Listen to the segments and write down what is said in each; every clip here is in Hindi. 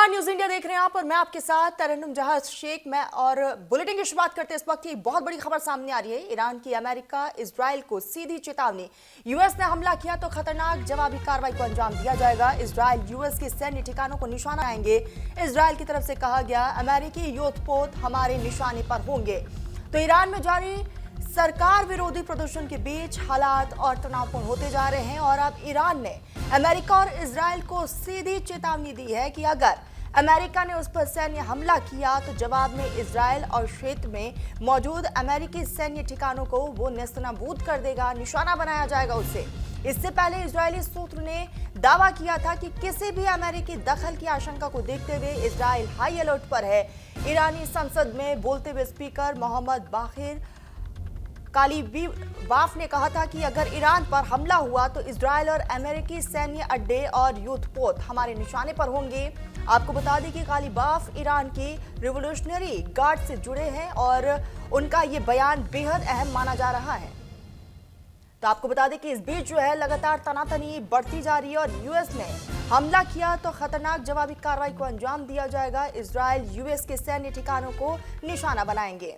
नमस्कार, न्यूज इंडिया देख रहे हैं आप और मैं आपके साथ तरन्नुम जहाज शेख। मैं और बुलेटिन की शुरुआत करते हैं। इस वक्त की बहुत बड़ी खबर सामने आ रही है। ईरान की अमेरिका इजराइल को सीधी चेतावनी। यूएस ने हमला किया तो खतरनाक जवाबी कार्रवाई को अंजाम दिया जाएगा। इजराइल यूएस के सैन्य ठिकानों को निशाना बनाएंगे। इजराइल की तरफ से कहा गया अमेरिकी योद्धपोत हमारे निशाने पर होंगे। तो ईरान में जारी सरकार विरोधी प्रदर्शन के बीच हालात और तनावपूर्ण होते जा रहे हैं और अब ईरान ने अमेरिका और इजराइल को सीधी चेतावनी दी है कि अगर अमेरिका ने उस पर सैन्य हमला किया तो जवाब में इजराइल और क्षेत्र में मौजूद अमेरिकी सैन्य ठिकानों को वो नेस्तनाबूद कर देगा, निशाना बनाया जाएगा उससे। इससे पहले इजरायली सूत्र ने दावा किया था कि किसी भी अमेरिकी दखल की आशंका को देखते हुए इजराइल हाई अलर्ट पर है। ईरानी संसद में बोलते हुए स्पीकर मोहम्मद बाकिर कालीबाफ ने कहा था कि अगर ईरान पर हमला हुआ तो इजराइल और अमेरिकी सैन्य अड्डे और युद्धपोत हमारे निशाने पर होंगे। आपको बता दें कि कालीबाफ ईरान की रिवोल्यूशनरी गार्ड से जुड़े हैं और उनका ये बयान बेहद अहम माना जा रहा है। तो आपको बता दें कि इस बीच जो है लगातार तनातनी बढ़ती जा रही है और यूएस ने हमला किया तो खतरनाक जवाबी कार्रवाई को अंजाम दिया जाएगा। इजराइल यूएस के सैन्य ठिकानों को निशाना बनाएंगे।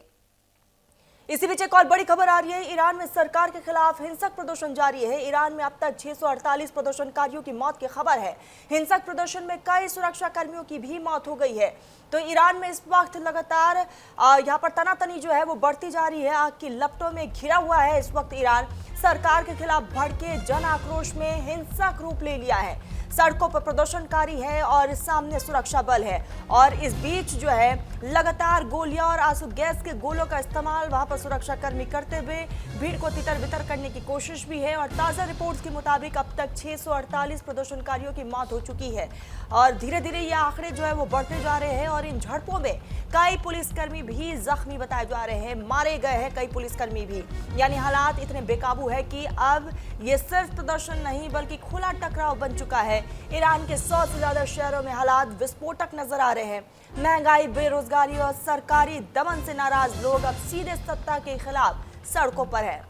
इसी बीच एक और बड़ी खबर आ रही है। ईरान में सरकार के खिलाफ हिंसक प्रदर्शन जारी है। ईरान में अब तक 648 प्रदर्शनकारियों की मौत की खबर है। हिंसक प्रदर्शन में कई सुरक्षा कर्मियों की भी मौत हो गई है। तो ईरान में इस वक्त लगातार यहाँ पर तनातनी जो है वो बढ़ती जा रही है। आग की लपटों में घिरा हुआ है इस वक्त ईरान। सरकार के खिलाफ भड़के जन आक्रोश में हिंसक रूप ले लिया है। सड़कों पर प्रदर्शनकारी है और सामने सुरक्षा बल है और इस बीच जो है लगातार गोलियां और आंसू गैस के गोलों का इस्तेमाल वहां पर सुरक्षा कर्मी करते हुए भीड़ को तितर बितर करने की कोशिश भी है। और ताजा रिपोर्ट्स के मुताबिक अब तक 648 प्रदर्शनकारियों की मौत हो चुकी है और धीरे धीरे ये आंकड़े जो है वो बढ़ते जा रहे हैं। और इन झड़पों में कई पुलिसकर्मी भी जख्मी बताए जा रहे हैं, मारे गए हैं कई पुलिसकर्मी भी। यानी हालात इतने बेकाबू है कि अब ये सिर्फ प्रदर्शन नहीं बल्कि खुला टकराव बन चुका है। ईरान के 100 से ज्यादा शहरों में हालात विस्फोटक नजर आ रहे हैं। महंगाई, बेरोजगारी और सरकारी दमन से नाराज लोग अब सीधे सत्ता के खिलाफ सड़कों पर है।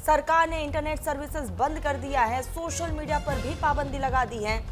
सरकार ने इंटरनेट सर्विसेज बंद कर दिया है, सोशल मीडिया पर भी पाबंदी लगा दी है,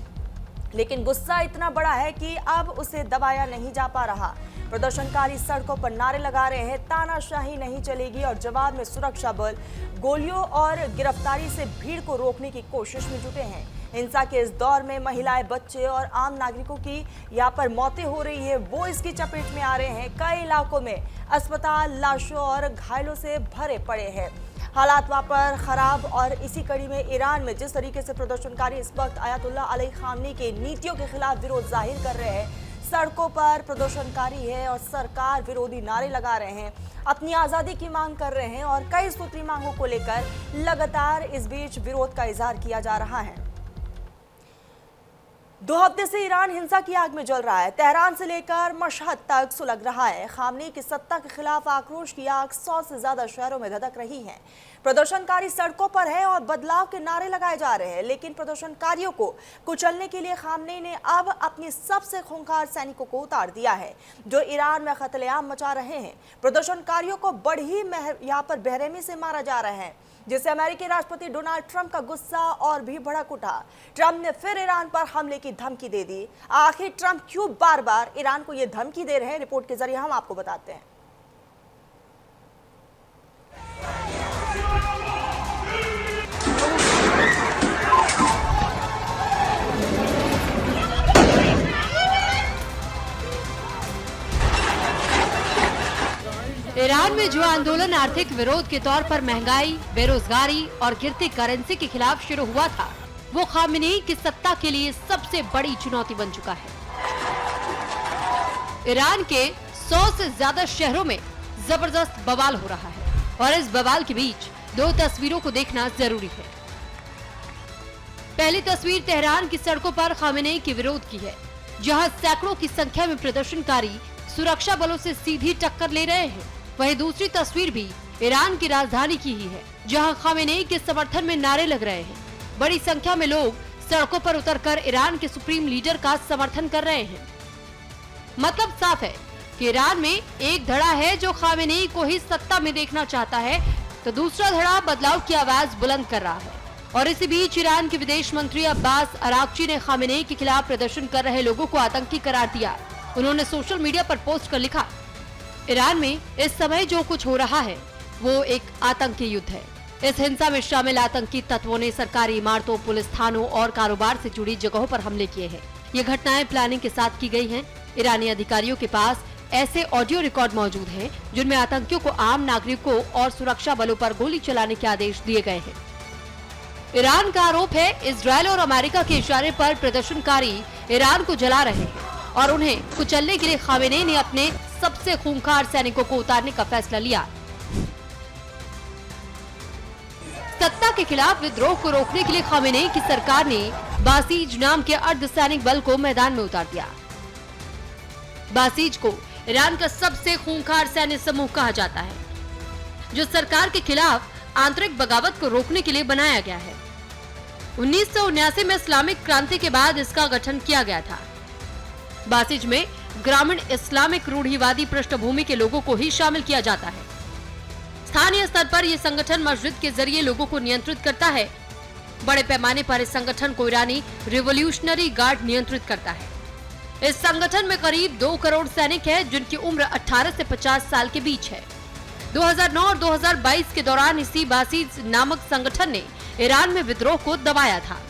लेकिन गुस्सा इतना बड़ा है कि अब उसे दबाया नहीं जा पा रहा। प्रदर्शनकारी सड़कों पर नारे लगा रहे हैं, तानाशाही नहीं चलेगी और जवाब में सुरक्षा बल गोलियों और गिरफ्तारी से भीड़ को रोकने की कोशिश में जुटे हैं। हिंसा के इस दौर में महिलाएं, बच्चे और आम नागरिकों की यहाँ पर मौतें हो रही है, वो इसकी चपेट में आ रहे हैं। कई इलाकों में अस्पताल लाशों और घायलों से भरे पड़े हैं। हालात वहाँ पर खराब और इसी कड़ी में ईरान में जिस तरीके से प्रदर्शनकारी इस वक्त आयतुल्लाह अली खामनी के नीतियों के खिलाफ विरोध जाहिर कर रहे हैं, सड़कों पर प्रदर्शनकारी है और सरकार विरोधी नारे लगा रहे हैं, अपनी आज़ादी की मांग कर रहे हैं और कई सूत्री मांगों को लेकर लगातार इस बीच विरोध का इजहार किया जा रहा है। 2 हफ्ते से ईरान हिंसा की आग में जल रहा है। तेहरान से लेकर मशहद तक सुलग रहा है। खामनी की सत्ता के खिलाफ आक्रोश की आग 100 से ज्यादा शहरों में धधक रही है। प्रदर्शनकारी सड़कों पर है और बदलाव के नारे लगाए जा रहे हैं, लेकिन प्रदर्शनकारियों को कुचलने के लिए खामनी ने अब अपनी सबसे खूंखार सैनिकों को उतार दिया है, जो ईरान में कत्लेआम मचा रहे हैं। प्रदर्शनकारियों को बड़ी यहाँ पर बेरहमी से मारा जा रहा है, जिससे अमेरिकी राष्ट्रपति डोनाल्ड ट्रंप का गुस्सा और भी भड़क उठा। ट्रंप ने फिर ईरान पर हमले की धमकी दे दी। आखिर ट्रंप क्यों बार बार ईरान को यह धमकी दे रहे हैं, रिपोर्ट के जरिए हम आपको बताते हैं। ईरान में जो आंदोलन आर्थिक विरोध के तौर पर महंगाई, बेरोजगारी और गिरती करेंसी के खिलाफ शुरू हुआ था, वो खामेनेई की सत्ता के लिए सबसे बड़ी चुनौती बन चुका है। ईरान के 100 से ज्यादा शहरों में जबरदस्त बवाल हो रहा है और इस बवाल के बीच 2 तस्वीरों को देखना जरूरी है। पहली तस्वीर तेहरान की सड़कों पर खामेनेई के विरोध की है, जहां सैकड़ों की संख्या में प्रदर्शनकारी सुरक्षा बलों से सीधी टक्कर ले रहे हैं। वहीं दूसरी तस्वीर भी ईरान की राजधानी की ही है, जहां खामेनेई के समर्थन में नारे लग रहे हैं। बड़ी संख्या में लोग सड़कों पर उतरकर ईरान के सुप्रीम लीडर का समर्थन कर रहे हैं। मतलब साफ है कि ईरान में एक धड़ा है जो खामेनेई को ही सत्ता में देखना चाहता है, तो दूसरा धड़ा बदलाव की आवाज बुलंद कर रहा है और इसी बीच ईरान के विदेश मंत्री अब्बास अरागची ने खामेनेई के खिलाफ प्रदर्शन कर रहे लोगों को आतंकी करार दिया। उन्होंने सोशल मीडिया पर पोस्ट कर लिखा, ईरान में इस समय जो कुछ हो रहा है वो एक आतंकी युद्ध है। इस हिंसा में शामिल आतंकी तत्वों ने सरकारी इमारतों, पुलिस थानों और कारोबार से जुड़ी जगहों पर हमले किए हैं। ये घटनाएं प्लानिंग के साथ की गई हैं। ईरानी अधिकारियों के पास ऐसे ऑडियो रिकॉर्ड मौजूद हैं जिनमें आतंकियों को आम नागरिकों और सुरक्षा बलों पर गोली चलाने के आदेश दिए गए हैं। ईरान का आरोप है इजरायल और अमेरिका के इशारे पर प्रदर्शनकारी ईरान को जला रहे हैं और उन्हें कुचलने के लिए खामेनेई ने अपने सबसे खूंखार सैनिकों को उतारने का फैसला लिया। सत्ता के खिलाफ विद्रोह को रोकने के लिए खामेनेई की सरकार ने बासीज नाम के अर्धसैनिक बल को मैदान में उतार दिया। बासीज को ईरान का सबसे खूंखार सैन्य समूह कहा जाता है, जो सरकार के खिलाफ आंतरिक बगावत को रोकने के लिए बनाया गया है। 1979 में इस्लामिक क्रांति के बाद इसका गठन किया गया था। बासीज में ग्रामीण इस्लामिक रूढ़िवादी पृष्ठभूमि के लोगों को ही शामिल किया जाता है। स्थानीय स्तर पर यह संगठन मस्जिद के जरिए लोगों को नियंत्रित करता है। बड़े पैमाने पर इस संगठन को ईरानी रिवॉल्यूशनरी गार्ड नियंत्रित करता है। इस संगठन में करीब 2 करोड़ सैनिक हैं, जिनकी उम्र 18 से 50 साल के बीच है। 2009 और 2022 के दौरान इसी बासीज नामक संगठन ने ईरान में विद्रोह को दबाया था।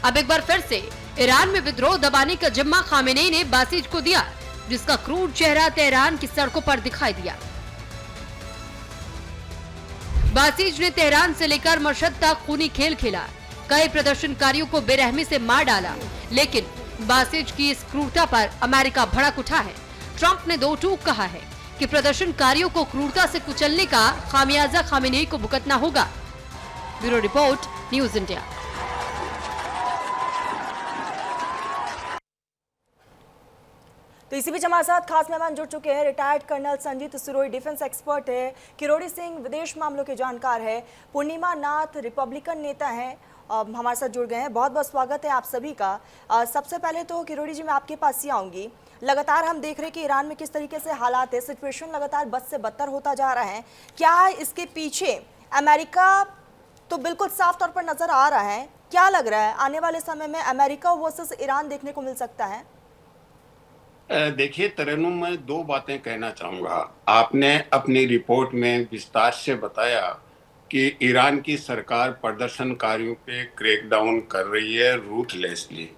अब एक बार फिर से ईरान में विद्रोह दबाने का जिम्मा खामेनेई ने बासीज को दिया, जिसका क्रूर चेहरा तेहरान की सड़कों पर दिखाई दिया। बासीज ने तेहरान से लेकर मशहद तक खूनी खेल खेला। कई प्रदर्शनकारियों को बेरहमी से मार डाला, लेकिन बासीज की इस क्रूरता पर अमेरिका भड़क उठा है। ट्रंप ने दो टूक कहा है कि प्रदर्शनकारियों को क्रूरता से कुचलने का खामियाजा खामेनेई को भुगतना होगा। Bureau report, news India. तो इसी बीच हमारे साथ खास मेहमान जुड़ चुके हैं। Retired colonel Sanjeet Sirohi defence expert है, किरोड़ी सिंह विदेश मामलों के जानकार है, पूर्णिमा नाथ रिपब्लिकन नेता हैं, हमारे साथ जुड़ गए हैं। बहुत बहुत स्वागत है आप सभी का। सबसे पहले तो किरोड़ी जी, मैं आपके पास ही आऊँगी। लगातार हम देख रहे हैं कि ईरान में किस तरीके से हालात है, सिचुएशन लगातार बद से बदतर होता जा रहा है। क्या इसके पीछे अमेरिका तो बिल्कुल साफ तौर पर नजर आ रहा है। क्या लग रहा है आने वाले समय में अमेरिका वर्सेस ईरान देखने को मिल सकता है? देखिए तरन्नुम, मैं 2 बातें कहना चाहूँगा। आपने अपनी रिपोर्ट में विस्तार से बताया कि ईरान की सरकार प्रदर्शनकारियों पे क्रैकडाउन कर रही है रूथलेसली।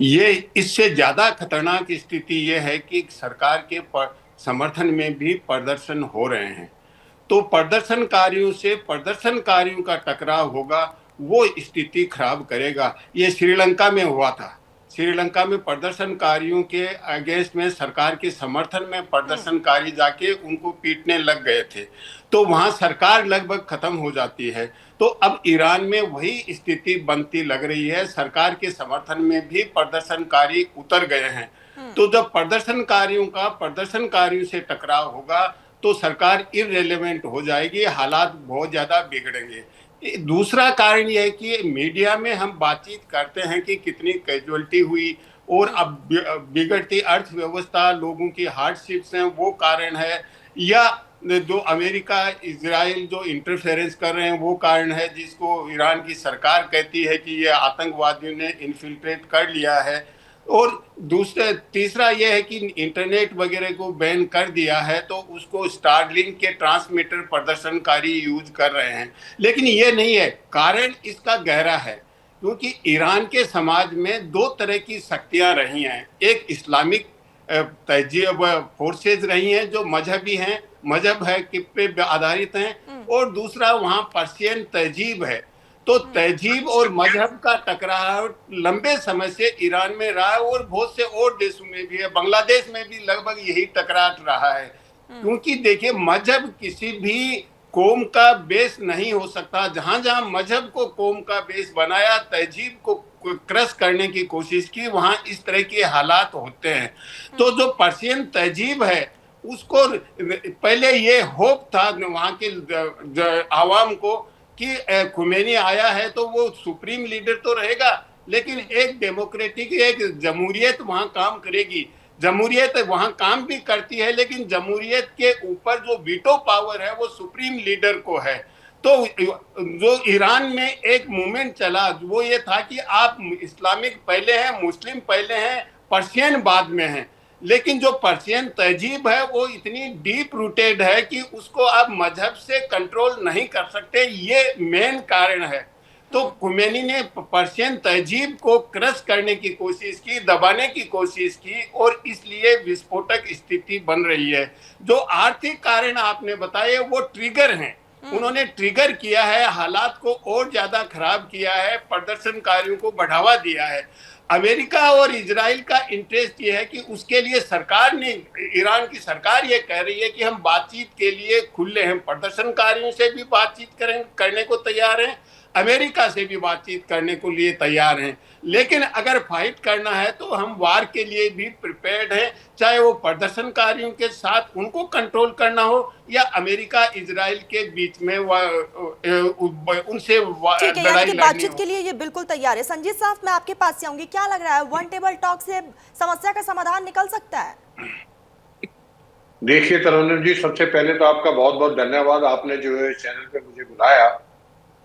ये इससे ज़्यादा खतरनाक स्थिति ये है कि सरकार के समर्थन में भी प्रदर्शन हो रहे हैं, तो प्रदर्शनकारियों से प्रदर्शनकारियों का टकराव होगा, वो स्थिति खराब करेगा। ये श्रीलंका में हुआ था। श्रीलंका में प्रदर्शनकारियों के अगेंस्ट में सरकार के समर्थन में प्रदर्शनकारी जाके उनको पीटने लग गए थे, तो वहां सरकार लगभग खत्म हो जाती है। तो अब ईरान में वही स्थिति बनती लग रही है। सरकार के समर्थन में भी प्रदर्शनकारी उतर गए हैं, तो जब प्रदर्शनकारियों से टकराव होगा तो सरकार इररिलेवेंट हो जाएगी, हालात बहुत ज्यादा बिगड़ेंगे। दूसरा कारण यह है कि मीडिया में हम बातचीत करते हैं कि कितनी कैजुअलिटी हुई और अब बिगड़ती अर्थव्यवस्था, लोगों की हार्डशिप्स हैं, वो कारण है, या जो अमेरिका इजराइल जो इंटरफेरेंस कर रहे हैं वो कारण है, जिसको ईरान की सरकार कहती है कि ये आतंकवादियों ने इन्फिल्ट्रेट कर लिया है। और तीसरा यह है कि इंटरनेट वगैरह को बैन कर दिया है, तो उसको स्टारलिंक के ट्रांसमीटर प्रदर्शनकारी यूज कर रहे हैं। लेकिन ये नहीं है, कारण इसका गहरा है, क्योंकि ईरान के समाज में 2 तरह की शक्तियां रही हैं। एक इस्लामिक तहजीब फोर्सेज रही हैं जो मजहबी हैं, मजहब है कि पे आधारित हैं, और दूसरा वहाँ पर्शियन तहजीब है। तो तहजीब और मजहब का टकराव लंबे समय से ईरान में रहा है और बहुत से और देशों में भी है। बांग्लादेश में भी लगभग यही टकराव रहा है, क्योंकि देखिए मजहब किसी भी कौम का बेस नहीं हो सकता। जहां जहां मजहब को कौम का बेस बनाया, तहजीब को क्रश करने की कोशिश की, वहां इस तरह के हालात होते हैं। तो जो पर्शियन तहजीब है उसको पहले ये होप था वहां के आवाम को कि खुमैनी आया है तो वो सुप्रीम लीडर तो रहेगा, लेकिन एक डेमोक्रेटिक, एक जमहूरियत वहां काम करेगी। जमहूरियत वहां काम भी करती है, लेकिन जमहूरियत के ऊपर जो वीटो पावर है वो सुप्रीम लीडर को है। तो जो ईरान में एक मूवमेंट चला वो ये था कि आप इस्लामिक पहले हैं, मुस्लिम पहले हैं, पर्शियन बाद में हैं। लेकिन जो पर्शियन तहजीब है वो इतनी डीप रूटेड है कि उसको आप मजहब से कंट्रोल नहीं कर सकते, ये मेन कारण है। तो खुमैनी ने पर्शियन तहजीब को क्रश करने की कोशिश की, दबाने की कोशिश की, और इसलिए विस्फोटक स्थिति बन रही है। जो आर्थिक कारण आपने बताए वो ट्रिगर हैं, उन्होंने ट्रिगर किया है, हालात को और ज्यादा खराब किया है, प्रदर्शनकारियों को बढ़ावा दिया है। अमेरिका और इजराइल का इंटरेस्ट ये है कि उसके लिए सरकार ने, ईरान की सरकार ये कह रही है कि हम बातचीत के लिए खुले हैं, प्रदर्शनकारियों से भी बातचीत करने को तैयार हैं, अमेरिका से भी बातचीत करने को लिए तैयार हैं। लेकिन अगर फाइट करना है तो हम वार के लिए भी प्रिपेयर्ड हैं, चाहे वो प्रदर्शनकारियों के साथ उनको कंट्रोल करना हो या अमेरिका इजराइल के बीच में उनसे ठीक है, यानी कि बातचीत के लिए ये बिल्कुल तैयार है। संजीत साहब, मैं आपके पास से आऊंगी, क्या लग रहा है वन टेबल टॉक से समस्या का समाधान निकल सकता है? देखिए तरन्नुम जी, सबसे पहले तो आपका बहुत बहुत धन्यवाद, आपने जो है चैनल पे मुझे बुलाया।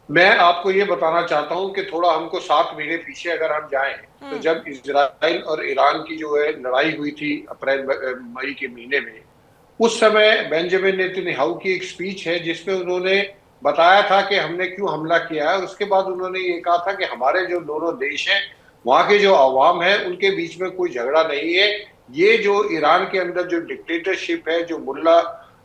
मैं आपको ये बताना चाहता हूं कि थोड़ा हमको 7 महीने पीछे अगर हम जाएं तो जब इजराइल और ईरान की जो है लड़ाई हुई थी अप्रैल मई के महीने में, उस समय बेंजामिन नेतन्याहू की एक स्पीच है जिसमें उन्होंने बताया था कि हमने क्यों हमला किया है। उसके बाद उन्होंने ये कहा था कि हमारे जो दोनों देश हैं वहां के जो अवाम है उनके बीच में कोई झगड़ा नहीं है, ये जो ईरान के अंदर जो डिक्टेटरशिप है, जो मुल्ला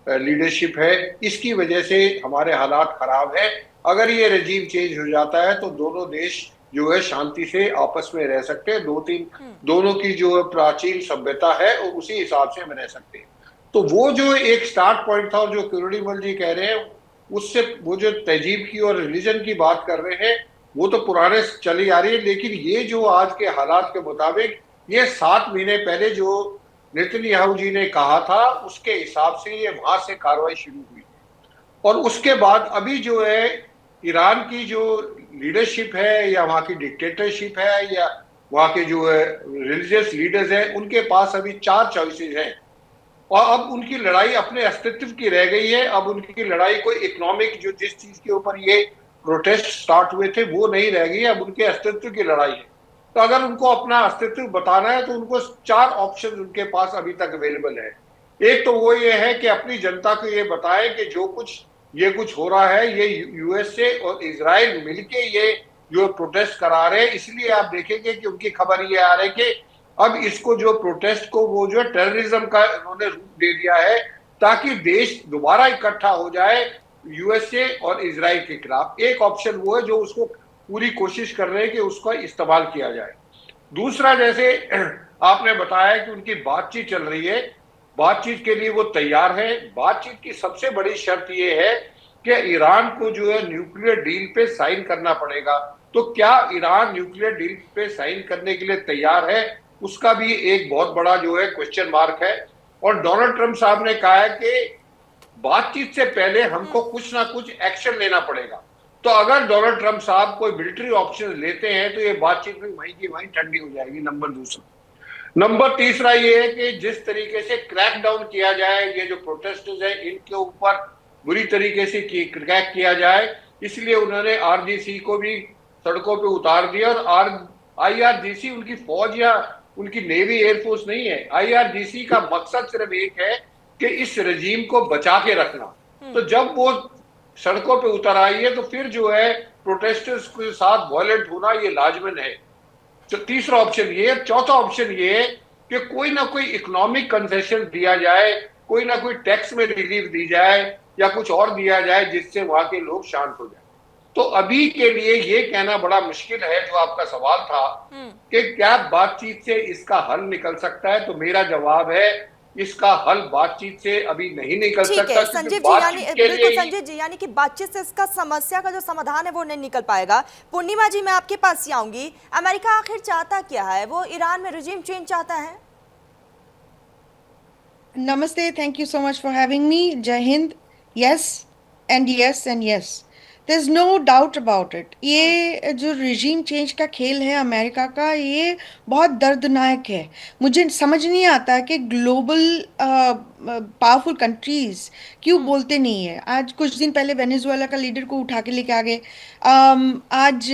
लीडरशिप है, इसकी वजह से हमारे हालात खराब है। अगर ये रजीम चेंज हो जाता है तो दोनों देश जो है शांति से आपस में रह सकते हैं, दोनों की जो प्राचीन सभ्यता है और उसी हिसाब से हम रह सकते हैं। तो वो जो एक स्टार्ट पॉइंट था, और जो किरोड़ीमल जी कह रहे हैं उससे वो जो तहजीब की और रिलीजन की बात कर रहे हैं वो तो पुराने चली आ रही है। लेकिन ये जो आज के हालात के मुताबिक, ये 7 महीने पहले जो नेतन्याहू जी ने कहा था उसके हिसाब से ये वहां से कार्रवाई शुरू हुई, और उसके बाद अभी जो है ईरान की जो लीडरशिप है या वहां की डिक्टेटरशिप है या वहां के जो है रिलीजियस लीडर्स हैं, उनके पास अभी 4 चॉइसेस हैं, और अब उनकी लड़ाई अपने अस्तित्व की रह गई है। अब उनकी लड़ाई कोई इकोनॉमिक, जो जिस चीज के ऊपर ये प्रोटेस्ट स्टार्ट हुए थे वो नहीं रह गई, अब उनके अस्तित्व की लड़ाई है। तो अगर उनको अपना अस्तित्व बताना है तो उनको 4 ऑप्शन उनके पास अभी तक अवेलेबल है। एक तो वो ये है कि अपनी जनता को ये बताएं कि जो कुछ ये कुछ हो रहा है, ये यूएसए और इजराइल मिलके ये जो प्रोटेस्ट करा रहे हैं, इसलिए आप देखेंगे कि उनकी खबर ये आ रही है कि अब इसको जो प्रोटेस्ट को वो जो टेररिज्म का उन्होंने रूप दे दिया है, ताकि देश दोबारा इकट्ठा हो जाए यूएसए और इजराइल के खिलाफ। एक ऑप्शन वो है जो उसको पूरी कोशिश कर रहे हैं कि उसका इस्तेमाल किया जाए। दूसरा, जैसे आपने बताया कि उनकी बातचीत चल रही है, बातचीत के लिए वो तैयार है। बातचीत की सबसे बड़ी शर्त ये है कि ईरान को जो है न्यूक्लियर डील पे साइन करना पड़ेगा। तो क्या ईरान न्यूक्लियर डील पे साइन करने के लिए तैयार है, उसका भी एक बहुत बड़ा जो है क्वेश्चन मार्क है। और डोनाल्ड ट्रंप साहब ने कहा है कि बातचीत से पहले हमको कुछ ना कुछ एक्शन लेना पड़ेगा। तो अगर डोनाल्ड ट्रंप साहब कोई मिलिट्री ऑप्शन लेते हैं तो ये बातचीत में वहीं की वहीं ठंडी हो जाएगी। नंबर तीसरा ये है कि जिस तरीके से क्रैक डाउन किया जाए, ये जो प्रोटेस्टर्स है इनके ऊपर बुरी तरीके से क्रैक किया जाए, इसलिए उन्होंने आरजीसी को भी सड़कों पे उतार दिया। और आईआरजीसी उनकी फौज या उनकी नेवी एयरफोर्स नहीं है, आईआरजीसी का मकसद सिर्फ एक है कि इस रजीम को बचा के रखना। तो जब वो सड़कों पे उतर आई है तो फिर जो है प्रोटेस्टर्स के साथ वायलेंट होना ये लाजमन है। तो तीसरा ऑप्शन ये है। चौथा ऑप्शन ये है कि कोई ना कोई इकोनॉमिक कंसेशन दिया जाए, कोई ना कोई टैक्स में रिलीफ दी जाए या कुछ और दिया जाए जिससे वहां के लोग शांत हो जाए। तो अभी के लिए ये कहना बड़ा मुश्किल है, जो आपका सवाल था कि क्या बातचीत से इसका हल निकल सकता है, तो मेरा जवाब है इसका हल बातचीत से अभी नहीं निकल सकता। संजीव जी, यानी बिल्कुल संजीव जी, यानी कि बातचीत से इसका समस्या का जो समाधान है वो नहीं निकल पाएगा। पूर्णिमा जी, मैं आपके पास ही आऊंगी। अमेरिका आखिर चाहता क्या है? वो ईरान में रिजीम चेंज चाहता है? नमस्ते, thank you so much for having me. जय हिंद। Yes and yes and yes. There is no doubt about it. ये जो रिजीम चेंज का खेल है अमेरिका का, ये बहुत दर्दनाक है। मुझे समझ नहीं आता कि ग्लोबल पावरफुल कंट्रीज क्यों बोलते नहीं है। आज कुछ दिन पहले वेनेजुएला का लीडर को उठा के लेके आ गए। आज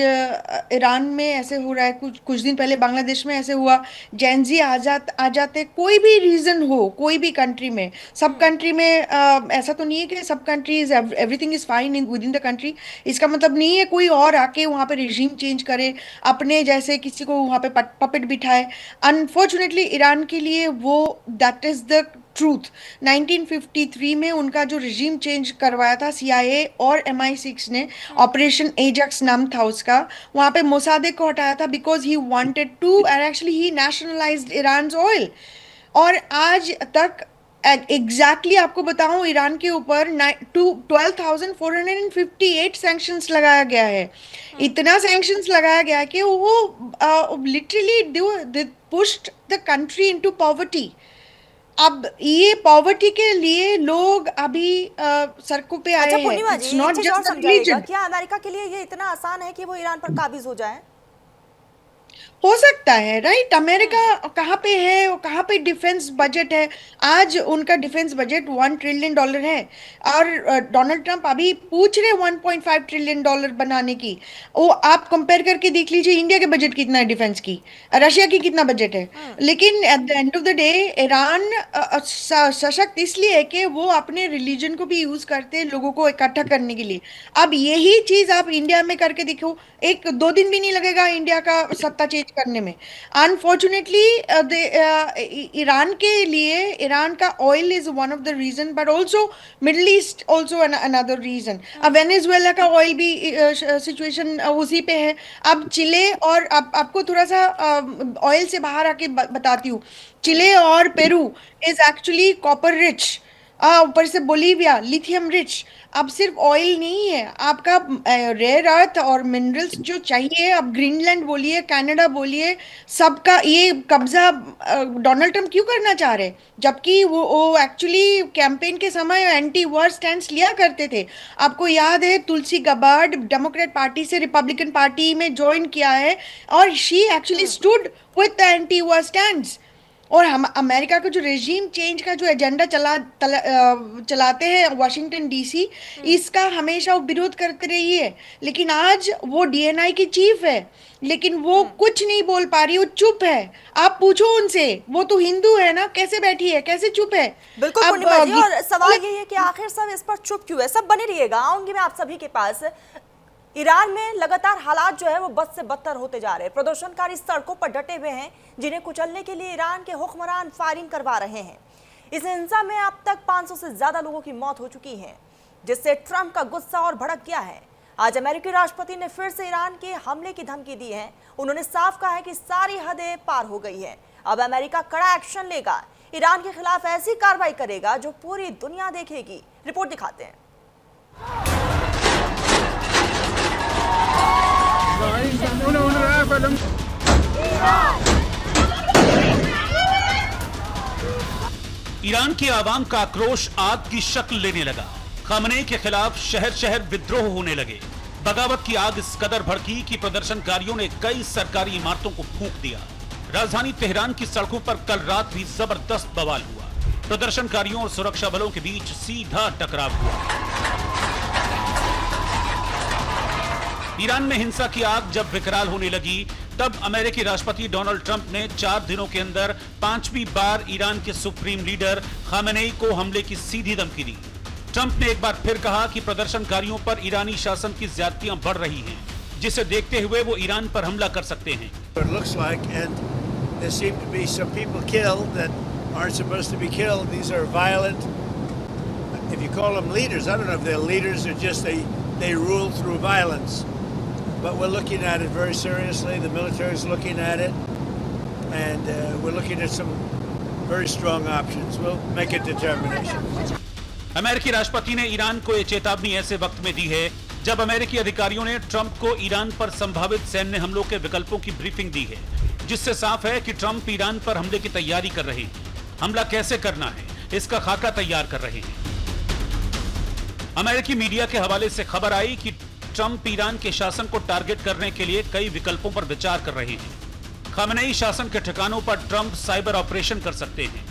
ईरान में ऐसे हो रहा है, कुछ दिन पहले बांग्लादेश में ऐसे हुआ। जैनजी आ जाते, कोई भी रीजन हो कोई भी कंट्री में, सब कंट्री में ऐसा तो नहीं है कि सब countries everything is fine in with in the country. इसका मतलब नहीं है कोई और आके वहाँ पे रिजीम चेंज करे, अपने जैसे किसी को वहाँ पे पपेट बिठाए। अनफॉर्चुनेटली ईरान के लिए वो दैट इज द ट्रूथ। 1953 में उनका जो रिजीम चेंज करवाया था CIA और MI6 ने, ऑपरेशन एजक्स नाम था उसका, वहाँ पे मोसादेक को हटाया था because he wanted to and actually he nationalised Iran oil. और आज तक एग्जैक्टली आपको बताऊं, ईरान के ऊपर 12,458 सैंक्शंस लगाया गया है। इतना सैंक्शंस लगाया गया है कि वो literally pushed the country into poverty. अब ये पॉवर्टी के लिए लोग अभी सड़कों पे आए हैं। पूर्णिमा इट्स जी, नॉट एक चीज़ और जस्ट समझाइएगा, क्या अमेरिका के लिए ये इतना आसान है कि वो ईरान पर काबिज हो जाए? हो सकता है, राइट। अमेरिका कहाँ पे है और कहाँ पे डिफेंस बजट है? आज उनका डिफेंस बजट $1 ट्रिलियन है और डोनाल्ड ट्रंप अभी पूछ रहे $1.5 ट्रिलियन बनाने की। वो आप कंपेयर करके देख लीजिए, इंडिया के बजट कितना है डिफेंस की, रशिया की कितना बजट है। लेकिन eight the end of the day Iran सशक्त इसलिए है कि वो अपने रिलीजन को भी यूज करते हैं लोगों को इकट्ठा करने के लिए। अब यही चीज आप इंडिया में करके देखो, 1-2 दिन भी नहीं लगेगा इंडिया का सत्ता चेंज करने में। अनफॉर्चुनेटली ईरान के लिए, ईरान का oil is one of the reason, but also Middle East also another reason. अब वेनेजुएला का ऑयल भी सिचुएशन उसी पे है। अब चिले, और आपको थोड़ा सा ऑयल से बाहर आके बताती हूँ। चिले और Peru is actually copper rich, ऊपर से बोलीविया लिथियम रिच। अब सिर्फ ऑयल नहीं है, आपका रेयर अर्थ और मिनरल्स जो चाहिए, अब ग्रीनलैंड बोलिए, कनाडा बोलिए, सबका ये कब्जा डोनाल्ड ट्रंप क्यों करना चाह रहे? जबकि वो एक्चुअली कैंपेन के समय एंटी वॉर स्टैंड लिया करते थे। आपको याद है तुलसी गबार्ड डेमोक्रेट पार्टी से रिपब्लिकन पार्टी में ज्वाइन किया है और she actually stood with the anti war stands. और हम अमेरिका का जो रेजीम चेंज का जो एजेंडा चलाते हैं वाशिंगटन DC, इसका हमेशा वो विरोध करते रही है। लेकिन आज वो DNI की चीफ है, लेकिन वो कुछ नहीं बोल पा रही, वो चुप है। आप पूछो उनसे, वो तो हिंदू है ना, कैसे बैठी है, कैसे चुप है? बिल्कुल पूर्णिमा जी, और सवाल ये है कि आखिर सब इस पर चुप क्यों है? सब बने रहिएगा, आऊंगी मैं आप सभी के पास। ईरान में लगातार हालात जो है वो बद से बदतर होते जा रहे हैं। प्रदर्शनकारी सड़कों पर डटे हुए हैं, जिन्हें कुचलने के लिए ईरान के हुक्मरान फायरिंग करवा रहे हैं। इस हिंसा में अब तक 500 से ज्यादा लोगों की मौत हो चुकी है, जिससे ट्रंप का गुस्सा और भड़क गया है। आज अमेरिकी राष्ट्रपति ने फिर से ईरान के हमले की धमकी दी है। उन्होंने साफ कहा है कि सारी हदें पार हो गई है, अब अमेरिका कड़ा एक्शन लेगा, ईरान के खिलाफ ऐसी कार्रवाई करेगा जो पूरी दुनिया देखेगी। रिपोर्ट दिखाते हैं। ईरान की आवाम का आक्रोश आग की शक्ल लेने लगा। खामनेई के खिलाफ शहर शहर विद्रोह होने लगे। बगावत की आग इस कदर भड़की कि प्रदर्शनकारियों ने कई सरकारी इमारतों को फूंक दिया। राजधानी तेहरान की सड़कों पर कल रात भी जबरदस्त बवाल हुआ। प्रदर्शनकारियों और सुरक्षा बलों के बीच सीधा टकराव हुआ। ईरान में हिंसा की आग जब विकराल होने लगी, तब अमेरिकी राष्ट्रपति डोनाल्ड ट्रंप ने 4 दिनों के अंदर 5वीं बार ईरान के सुप्रीम लीडर खामेनेई को हमले की सीधी धमकी दी। ट्रंप ने एक बार फिर कहा कि प्रदर्शनकारियों पर ईरानी शासन की ज्यादतियां बढ़ रही हैं, जिसे देखते हुए वो ईरान पर हमला कर सकते हैं। But we're looking at it very seriously. The military is looking at it, and we're looking at some very strong options. We'll make a determination. अमेरिकी राष्ट्रपति ने ईरान को ये चेतावनी ऐसे वक्त में दी है जब अमेरिकी अधिकारियों ने ट्रंप को ईरान पर संभावित सैन्य हमलों के विकल्पों की ब्रीफिंग दी है, जिससे साफ है कि ट्रंप ईरान पर हमले की तैयारी कर रहे हैं। हमला कैसे करना है, इसका खाका तैयार कर रहे हैं। अमेरिकी मीडिया के हवाले से खबर आई कि ट्रंप ईरान के शासन को टारगेट करने के लिए कई विकल्पों पर विचार कर रहे हैं। खामेनेई शासन के ठिकानों पर ट्रंप साइबर ऑपरेशन कर सकते हैं।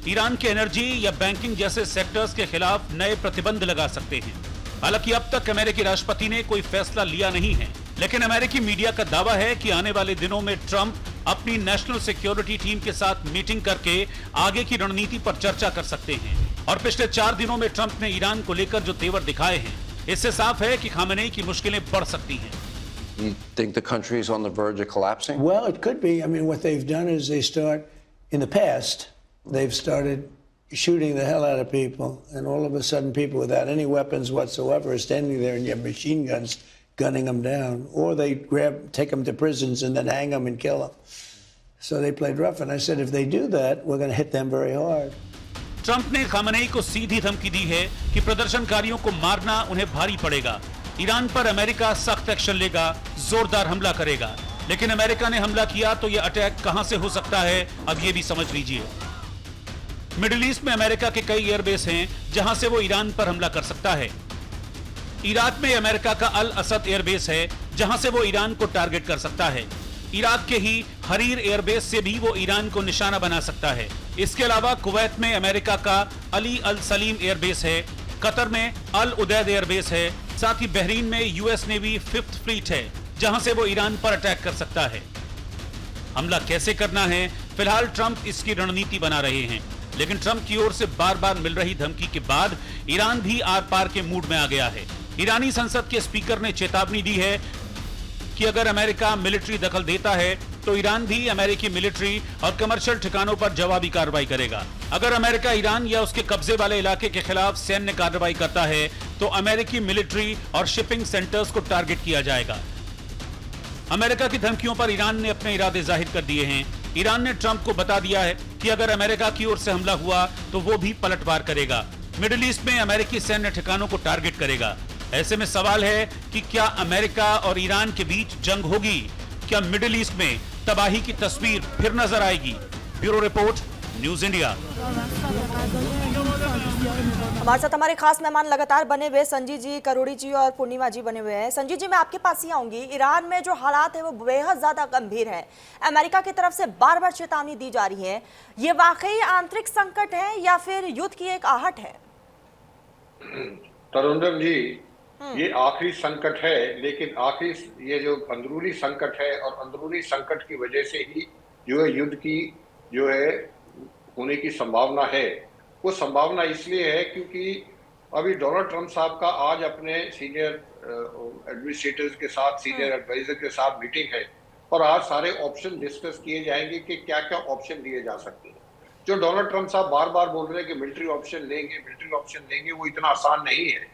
ईरान के एनर्जी या बैंकिंग जैसे सेक्टर्स के खिलाफ नए प्रतिबंध लगा सकते हैं। हालांकि अब तक अमेरिकी राष्ट्रपति ने कोई फैसला लिया नहीं है, लेकिन अमेरिकी मीडिया का दावा है कि आने वाले दिनों में ट्रंप अपनी नेशनल सिक्योरिटी टीम के साथ मीटिंग करके आगे की रणनीति पर चर्चा कर सकते हैं। और पिछले 4 दिनों में ट्रंप ने ईरान को लेकर जो तेवर दिखाए हैं, इससे साफ है कि खामेनेई की मुश्किलें बढ़ सकती हैं। You think the country is on the verge of collapsing? Well, it could be. I mean, what they've done is in the past, they've started shooting the hell out of people, and all of a sudden people without any weapons whatsoever are standing there and you have machine guns gunning them down, or they take them to prisons and then hang them and kill them. So they played rough, and I said, if they do that, we're going to hit them very hard. Trump ने खामेनेई को सीधी धमकी दी है कि प्रदर्शनकारियों को मारना उन्हें भारी पड़ेगा। ईरान पर अमेरिका सख्त एक्शन लेगा, जोरदार हमला करेगा। लेकिन अमेरिका ने हमला किया तो यह अटैक कहां से हो सकता है, अब ये भी समझ लीजिए। मिडिल ईस्ट में अमेरिका के कई एयरबेस हैं जहां से वो ईरान पर हमला कर सकता है। इराक में अमेरिका का अल असद एयरबेस है जहां से वो ईरान को टारगेट कर सकता है। इराक के ही हरीर एयरबेस से भी वो ईरान को निशाना बना सकता है। इसके अलावा कुवैत में अमेरिका का अली अल सलीम एयरबेस है, कतर में अल उदैद एयरबेस है, साथ ही बहरीन में यूएस नेवी 5th फ्लीट है जहां से वो ईरान पर अटैक कर सकता है। हमला कैसे करना है, फिलहाल ट्रंप इसकी रणनीति बना रहे हैं, लेकिन ट्रंप की ओर से बार-बार मिल रही धमकी के बाद ईरान भी आर-पार के मूड में आ गया है। ईरानी संसद के स्पीकर ने चेतावनी दी है कि अगर अमेरिका मिलिट्री दखल देता है तो ईरान भी अमेरिकी मिलिट्री और कमर्शियल ठिकानों पर जवाबी कार्रवाई करेगा। अगर अमेरिका ईरान या उसके कब्जे वाले इलाके के खिलाफ सैन्य कार्रवाई करता है तो अमेरिकी मिलिट्री और शिपिंग सेंटर्स को टारगेट किया जाएगा। अमेरिका की धमकियों पर ईरान ने अपने इरादे जाहिर कर दिए हैं। ईरान ने ट्रंप को बता दिया है कि अगर अमेरिका की ओर से हमला हुआ तो वो भी पलटवार करेगा, मिडिल ईस्ट में अमेरिकी सैन्य ठिकानों को टारगेट करेगा। ऐसे में सवाल है कि क्या अमेरिका और ईरान के बीच जंग होगी? क्या मिडिल ईस्ट में तबाही की तस्वीर फिर नजर आएगी? Bureau report, news India. हमारे साथ हमारे खास मेहमान लगातार बने हुए संजीव जी, करोड़ी जी और पूर्णिमा जी बने हुए हैं। संजीव जी, मैं आपके पास ही आऊंगी। ईरान में जो हालात है वो बेहद ज्यादा गंभीर है। अमेरिका की तरफ से बार बार चेतावनी दी जा रही है। ये वाकई आंतरिक संकट है या फिर युद्ध की एक आहट है? तरुणदम जी, ये आखिरी संकट है, लेकिन आखिरी ये जो अंदरूनी संकट है और अंदरूनी संकट की वजह से ही जो है युद्ध की जो है होने की संभावना है। वो संभावना इसलिए है क्योंकि अभी डोनाल्ड ट्रंप साहब का आज अपने सीनियर एडमिनिस्ट्रेटर्स के साथ, सीनियर एडवाइजर के साथ मीटिंग है और आज सारे ऑप्शन डिस्कस किए जाएंगे कि क्या क्या ऑप्शन लिए जा सकते हैं। जो डोनाल्ड ट्रंप साहब बार बार बोल रहे हैं कि मिलिट्री ऑप्शन लेंगे, मिलिट्री ऑप्शन लेंगे, वो इतना आसान नहीं है।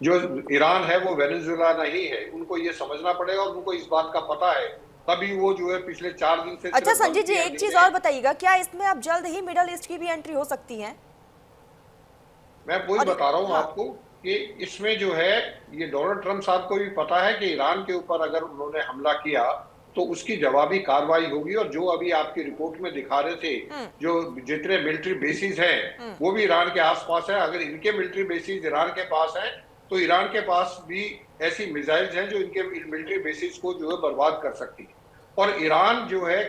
जो ईरान है वो वेनेजुएला नहीं है, उनको ये समझना पड़ेगा और उनको इस बात का पता है, तभी वो जो है पिछले 4 दिन से। अच्छा संजीव जी, एक चीज और बताइएगा, क्या इसमें अब जल्द ही मिडिल ईस्ट की भी एंट्री हो सकती है? मैं वही बता रहा हूँ आपको कि इसमें जो है ये डोनाल्ड ट्रंप साहब को भी पता है कि ईरान के ऊपर अगर उन्होंने हमला किया तो उसकी जवाबी कार्रवाई होगी। और जो अभी आपकी रिपोर्ट में दिखा रहे थे, जो जितने मिलिट्री बेसिस हैं वो भी ईरान के आसपास है। अगर इनके मिलिट्री बेसिस ईरान के पास है तो ईरान के पास भी ऐसी मिसाइल्स हैं जो इनके मिलिट्री बेसिस को जो है बर्बाद कर सकती है। और ईरान जो है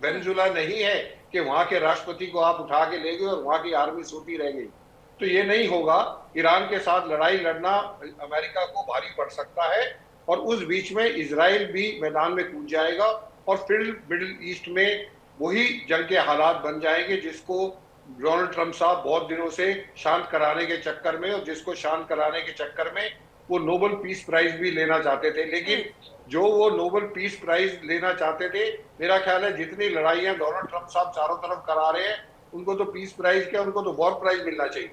वेनेजुएला नहीं है कि वहां के राष्ट्रपति को आप उठा के ले गए और वहां की आर्मी सोती रह गई, तो ये नहीं होगा। ईरान के साथ लड़ाई लड़ना अमेरिका को भारी पड़ सकता है और उस बीच में इजराइल भी मैदान में कूद जाएगा और फिर मिडिल ईस्ट में वही जंग के हालात बन जाएंगे जिसको डोनाल्ड ट्रंप साहब बहुत दिनों से शांत कराने के चक्कर में, और जिसको शांत कराने के चक्कर में वो नोबेल पीस प्राइज भी लेना चाहते थे। लेकिन जो वो नोबेल पीस प्राइज लेना चाहते थे, मेरा ख्याल है जितनी लड़ाइयां डोनाल्ड ट्रंप साहब चारों तरफ करा रहे हैं, उनको तो पीस प्राइज क्या, उनको तो वॉर प्राइज मिलना चाहिए।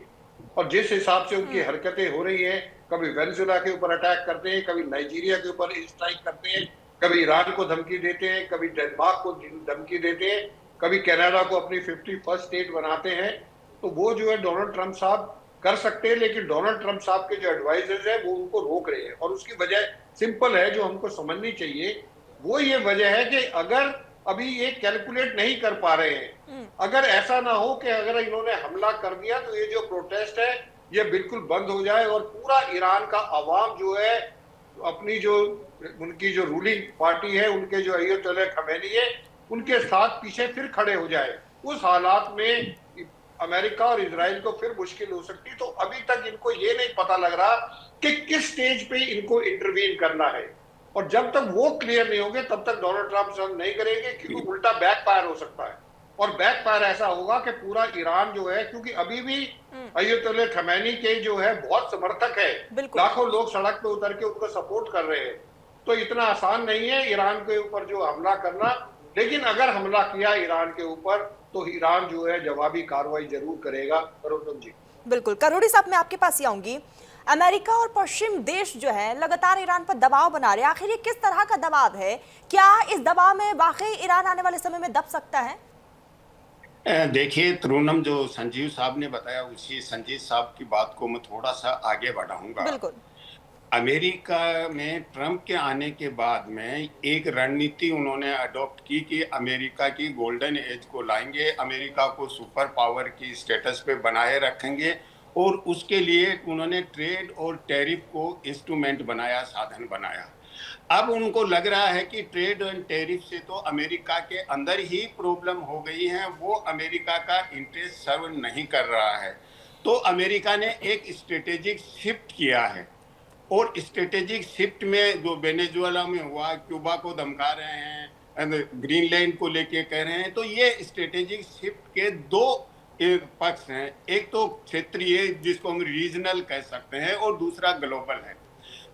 और जिस हिसाब से उनकी हरकतें हो रही हैं, कभी वेनेजुएला के ऊपर अटैक करते हैं, कभी नाइजीरिया के ऊपर स्ट्राइक करते हैं, कभी ईरान को धमकी देते हैं, कभी डेनमार्क को धमकी देते हैं, कभी कनाडा को अपनी 51st स्टेट बनाते हैं, तो वो जो है डोनाल्ड ट्रंप साहब कर सकते हैं। लेकिन डोनाल्ड ट्रंप साहब के जो एडवाइजर्स हैं वो उनको रोक रहे हैं और उसकी वजह सिंपल है जो हमको समझनी चाहिए। वो ये वजह है कि अगर अभी ये कैलकुलेट नहीं कर पा रहे हैं, अगर ऐसा ना हो कि अगर इन्होंने हमला कर दिया तो ये जो प्रोटेस्ट है ये बिल्कुल बंद हो जाए और पूरा ईरान का अवाम जो है अपनी जो उनकी जो रूलिंग पार्टी है, उनके जो अयतुल्लाह खमेनी है, उनके साथ पीछे फिर खड़े हो जाए। उस हालात में अमेरिका और इजराइल को फिर मुश्किल हो सकती। तो अभी तक इनको ये नहीं पता लग रहा कि किस स्टेज पे इनको इंटरवीन करना है, और जब तक वो क्लियर नहीं होंगे तब तक डोनाल्ड ट्रंप नहीं करेंगे, क्योंकि उल्टा बैक फायर हो सकता है। और बैक फायर ऐसा होगा कि पूरा ईरान जो है, क्योंकि अभी भी अयतुल्लाह खमैनी के जो है बहुत समर्थक है, लाखों लोग सड़क पे उतर के उनको सपोर्ट कर रहे हैं। तो इतना आसान नहीं है ईरान के ऊपर जो हमला करना, लेकिन अगर हमला किया ईरान के ऊपर तो ईरान जो है जवाबी कार्रवाई जरूर करेगा। करोड़म जी। बिल्कुल, करोड़ी साहब मैं आपके पास ही आऊंगी। अमेरिका और पश्चिम देश जो है लगातार ईरान पर दबाव बना रहे हैं, आखिर ये किस तरह का दबाव है? क्या इस दबाव में वाकई ईरान आने वाले समय में दब सकता है? देखिए तरुणम, जो संजीव साहब ने बताया उसी संजीव साहब की बात को मैं थोड़ा सा आगे बढ़ाऊंगा। बिल्कुल। अमेरिका में ट्रंप के आने के बाद में एक रणनीति उन्होंने अडॉप्ट की कि अमेरिका की गोल्डन एज को लाएंगे, अमेरिका को सुपर पावर की स्टेटस पे बनाए रखेंगे, और उसके लिए उन्होंने ट्रेड और टैरिफ को इंस्ट्रूमेंट बनाया, साधन बनाया। अब उनको लग रहा है कि ट्रेड एंड टैरिफ से तो अमेरिका के अंदर ही प्रॉब्लम हो गई है, वो अमेरिका का इंटरेस्ट सर्व नहीं कर रहा है। तो अमेरिका ने एक स्ट्रेटेजिक शिफ्ट किया है, और स्ट्रेटेजिक शिफ्ट में जो वेनेजुएला में हुआ, क्यूबा को धमका रहे हैं, ग्रीनलैंड को लेके कह रहे हैं, तो ये स्ट्रेटेजिक शिफ्ट के दो पक्ष हैं। एक तो क्षेत्रीय जिसको हम रीजनल कह सकते हैं, और दूसरा ग्लोबल है।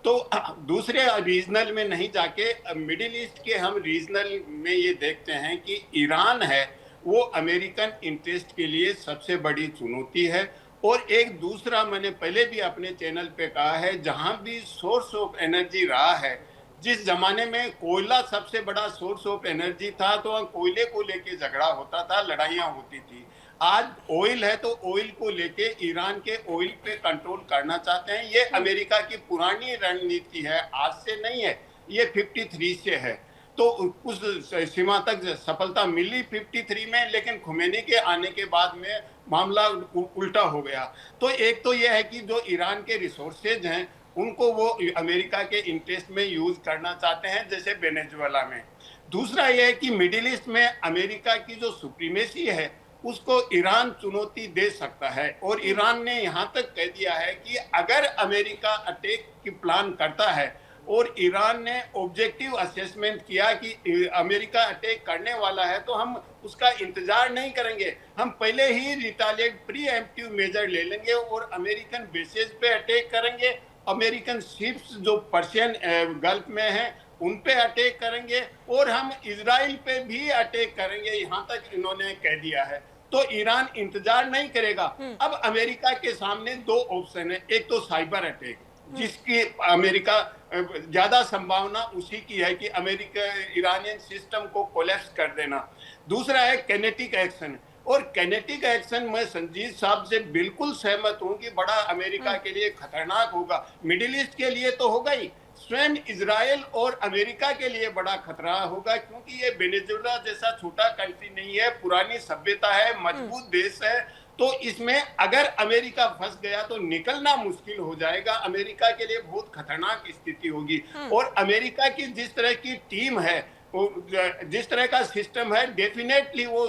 तो दूसरे रीजनल में नहीं जाके मिडिल ईस्ट के हम रीजनल में ये देखते हैं कि ईरान है वो अमेरिकन इंटरेस्ट के लिए सबसे बड़ी चुनौती है। और एक दूसरा, मैंने पहले भी अपने चैनल पे कहा है, जहां भी सोर्स ऑफ एनर्जी रहा है, जिस जमाने में कोयला सबसे बड़ा सोर्स ऑफ एनर्जी था, तो वहाँ कोयले को लेके झगड़ा होता था, लड़ाइयाँ होती थी। आज ऑयल है तो ऑयल को लेके ईरान के ऑयल पे कंट्रोल करना चाहते हैं। ये अमेरिका की पुरानी रणनीति है, आज से नहीं है, ये 53 से है। तो उस सीमा तक सफलता मिली 53 में, लेकिन खुमैनी के आने के बाद में मामला उल्टा हो गया। तो एक तो यह है कि जो ईरान के रिसोर्सेज हैं उनको वो अमेरिका के इंटरेस्ट में यूज करना चाहते हैं, जैसे वेनेजुएला में। दूसरा यह है कि मिडिल ईस्ट में अमेरिका की जो सुप्रीमेसी है उसको ईरान चुनौती दे सकता है, और ईरान ने यहाँ तक कह दिया है कि अगर अमेरिका अटैक की प्लान करता है और ईरान ने ऑब्जेक्टिव असेसमेंट किया कि अमेरिका अटैक करने वाला है, तो हम उसका इंतजार नहीं करेंगे, हम पहले ही रिटालिएट प्रीएम्प्टिव मेजर ले लेंगे और अमेरिकन बेसेस पे अटैक करेंगे, अमेरिकन शिप्स जो पर्शियन गल्फ में हैं उन पे अटैक करेंगे, और हम इजराइल पे भी अटैक करेंगे, यहाँ तक इन्होंने कह दिया है। तो ईरान इंतजार नहीं करेगा। अब अमेरिका के सामने दो ऑप्शन है, एक तो साइबर अटैक, जिसकी अमेरिका ज्यादा संभावना उसी की है कि अमेरिका ईरानियन सिस्टम को कोलैप्स कर देना। दूसरा है कैनेटिक एक्शन, और कैनेटिक एक्शन मैं संजीव साहब से बिल्कुल सहमत हूं कि बड़ा अमेरिका के लिए खतरनाक होगा, मिडिल ईस्ट के लिए तो होगा ही, स्वयं इजराइल और अमेरिका के लिए बड़ा खतरा होगा, क्योंकि ये वेनेजुएला जैसा छोटा कंट्री नहीं है, पुरानी सभ्यता है, मजबूत देश है। तो इसमें अगर अमेरिका फंस गया तो निकलना मुश्किल हो जाएगा, अमेरिका के लिए बहुत खतरनाक स्थिति होगी। और अमेरिका की जिस तरह की टीम है, जिस तरह का सिस्टम है, डेफिनेटली वो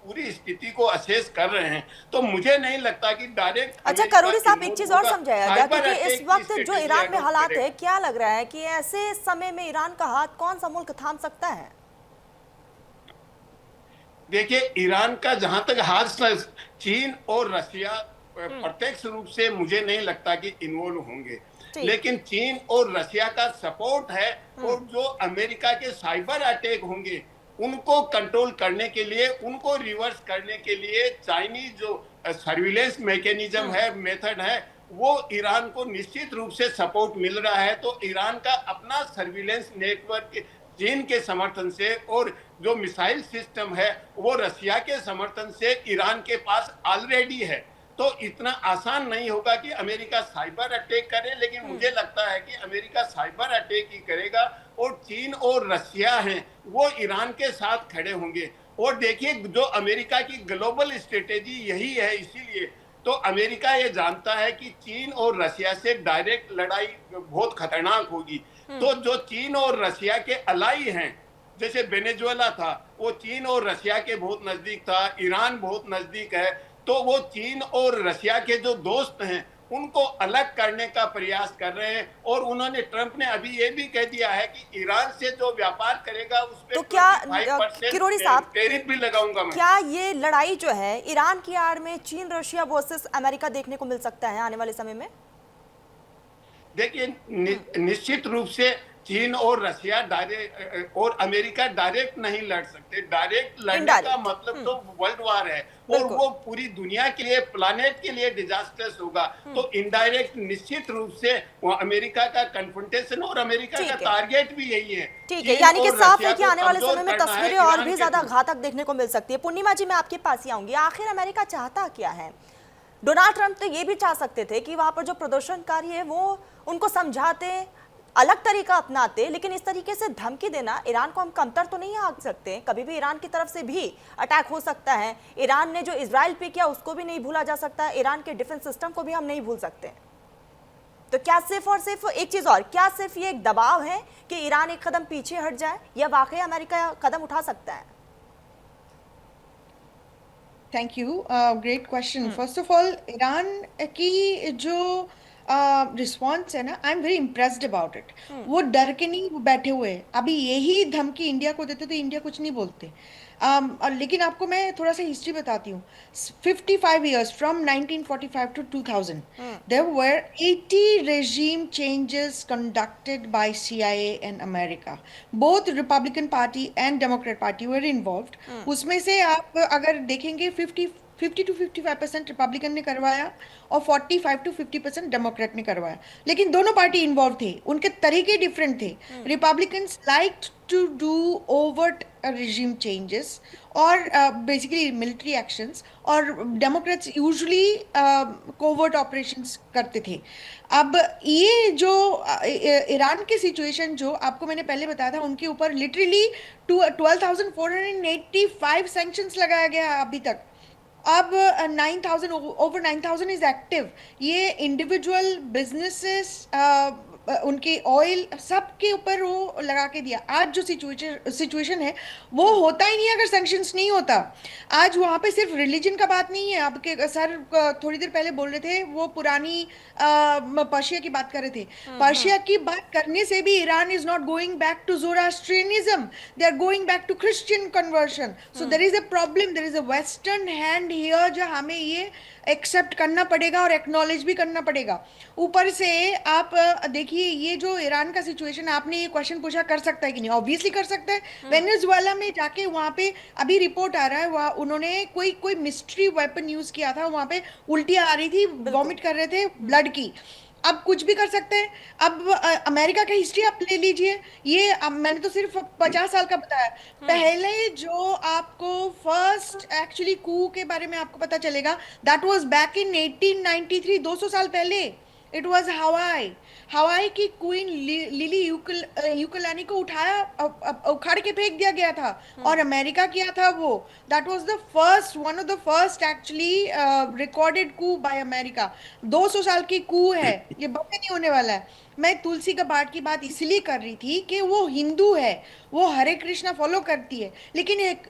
पूरी स्थिति को असेस कर रहे हैं। तो मुझे नहीं लगता कि डायरेक्ट। अच्छा करोड़ी साहब, एक चीज और समझाया, क्योंकि इस वक्त जो ईरान में हालात है, क्या लग रहा है कि ऐसे समय में ईरान का हाथ कौन सा मुल्क थाम सकता है? देखिए, ईरान का जहां तक हाथ, चीन और रशिया प्रत्यक्ष रूप से मुझे नहीं लगता कि इन्वॉल्व होंगे, लेकिन चीन और रशिया का सपोर्ट है, और जो अमेरिका के साइबर अटैक होंगे उनको कंट्रोल करने के लिए, उनको रिवर्स करने के लिए चाइनीज जो सर्विलेंस मैकेनिज्म है, मेथड है, वो ईरान को निश्चित रूप से सपोर्ट मिल रहा है। तो ईरान का अपना सर्विलेंस नेटवर्क चीन के समर्थन से, और जो मिसाइल सिस्टम है वो रशिया के समर्थन से ईरान के पास ऑलरेडी है। तो इतना आसान नहीं होगा कि अमेरिका साइबर अटैक करे, लेकिन मुझे लगता है कि अमेरिका साइबर अटैक ही करेगा, और चीन और रशिया हैं वो ईरान के साथ खड़े होंगे। और देखिए, जो अमेरिका की ग्लोबल स्ट्रेटेजी यही है, इसीलिए तो अमेरिका ये जानता है कि चीन और रशिया से डायरेक्ट लड़ाई बहुत खतरनाक होगी। तो जो चीन और रशिया के अलाई हैं, जैसे वेनेजुएला था, वो चीन और रशिया के बहुत नजदीक था, ईरान बहुत नजदीक है, तो वो चीन और रशिया के जो दोस्त हैं उनको अलग करने का प्रयास कर रहे हैं। और उन्होंने, ट्रंप ने अभी ये भी कह दिया है कि ईरान से जो व्यापार करेगा उस पर तो क्या 25% किरोड़ी साहब, टैरिफ भी लगाऊंगा मैं। क्या ये लड़ाई जो है ईरान की आड़ में चीन रशिया वर्सेस अमेरिका देखने को मिल सकता है आने वाले समय में? देखिए, निश्चित रूप से चीन और रशिया डायरेक्ट और अमेरिका डायरेक्ट नहीं लड़ सकते। डायरेक्ट लड़ने का मतलब तो वर्ल्ड वार है और वो पूरी दुनिया के लिए, प्लानेट के लिए डिजास्टर्स होगा। तो इनडायरेक्ट निश्चित रूप से वो अमेरिका का कन्फ्रंटेशन, और अमेरिका का टारगेट भी यही है। ठीक है, यानी कि साफ है कि आने वाले समय में तस्वीरें और भी ज्यादा घातक देखने को मिल सकती है। पूर्णिमा जी, मैं आपके पास ही आऊंगी। आखिर अमेरिका चाहता क्या है? डोनाल्ड ट्रंप तो ये भी चाह सकते थे कि वहां पर जो प्रदर्शनकारी है वो उनको समझाते, अलग तरीका अपनाते, लेकिन इस तरीके से धमकी देना, ईरान को हम कमतर तो नहीं आंक सकते। कभी भी ईरान की तरफ से भी अटैक हो सकता है। ईरान ने जो इजराइल पे किया उसको भी नहीं भूला जा सकता। ईरान के डिफेंस सिस्टम को भी हम नहीं भूल सकते। तो क्या सिर्फ और सिर्फ एक चीज और, क्या सिर्फ ये एक दबाव है कि ईरान एक कदम पीछे हट जाए, या वाकई अमेरिका कदम उठा सकता है? Thank you, great question. First of all, Iran की जो रिस्पॉन्स है ना, I am very impressed about it. वो डर के नहीं बैठे हुए। अभी यही धमकी इंडिया को देते तो इंडिया कुछ नहीं बोलते। लेकिन आपको मैं थोड़ा सा हिस्ट्री बताती हूँ। 55 years from 1945 to 2000, there were 80 regime changes conducted by CIA and America. Both Republican Party and Democrat Party were involved. उसमें से आप अगर देखेंगे 50 to 55% रिपब्लिकन ने करवाया और 45 to 50% डेमोक्रेट ने करवाया। लेकिन दोनों पार्टी इन्वॉल्व थे, उनके तरीके डिफरेंट थे। Republicans liked to do overt regime changes और बेसिकली मिलिट्री एक्शंस, और डेमोक्रेट्स यूजुअली कोवर्ट ऑपरेशंस करते थे। अब ये जो ईरान की सिचुएशन जो आपको मैंने पहले बताया था, उनके ऊपर लिटरली 12,485 सैंक्शंस लगाया गया अभी तक। अब 9,000, ओवर 9,000 इज एक्टिव। ये इंडिविजुअल बिजनेसेस, उनके ऑयल, सबके ऊपर वो लगा के दिया। आज जो सिचुएशन है वो होता ही नहीं अगर सैंक्शंस नहीं होता। आज वहाँ पे सिर्फ रिलीजन का बात नहीं है। आपके सर थोड़ी देर पहले बोल रहे थे, वो पुरानी पर्शिया की बात कर रहे थे। पर्शिया की बात करने से भी Iran is not going back to Zoroastrianism, they are going back to Christian conversion. So there is a problem, there is a western hand here, जो हमें ये एक्सेप्ट करना पड़ेगा और एक्नॉलेज भी करना पड़ेगा। ऊपर से आप देखिए, ये जो ईरान का सिचुएशन, आपने ये क्वेश्चन पूछा कर सकता है कि नहीं, ऑब्वियसली कर सकता है। वेनेजुएला में जाके वहाँ पे अभी रिपोर्ट आ रहा है, वहाँ उन्होंने कोई मिस्ट्री वेपन यूज किया था, वहाँ पे उल्टियाँ आ रही थी, वॉमिट कर रहे थे ब्लड की। अब कुछ भी कर सकते हैं। अब अमेरिका का हिस्ट्री आप ले लीजिए, ये मैंने तो सिर्फ 50 साल का बताया। पहले जो आपको फर्स्ट एक्चुअली कू के बारे में आपको पता चलेगा, दैट वाज बैक इन 1893, 200 साल पहले। इट वाज हवाई की क्वीन लिली यूकलानी को उखाड़ के फेंक दिया गया था, और अमेरिका किया था वो। That was the first, one of the first actually recorded coup by America. 200 साल की कू है, ये बंद नहीं होने वाला है। मैं तुलसी कबाड़ की बात इसलिए कर रही थी कि वो हिंदू है, वो हरे कृष्णा फॉलो करती है, लेकिन एक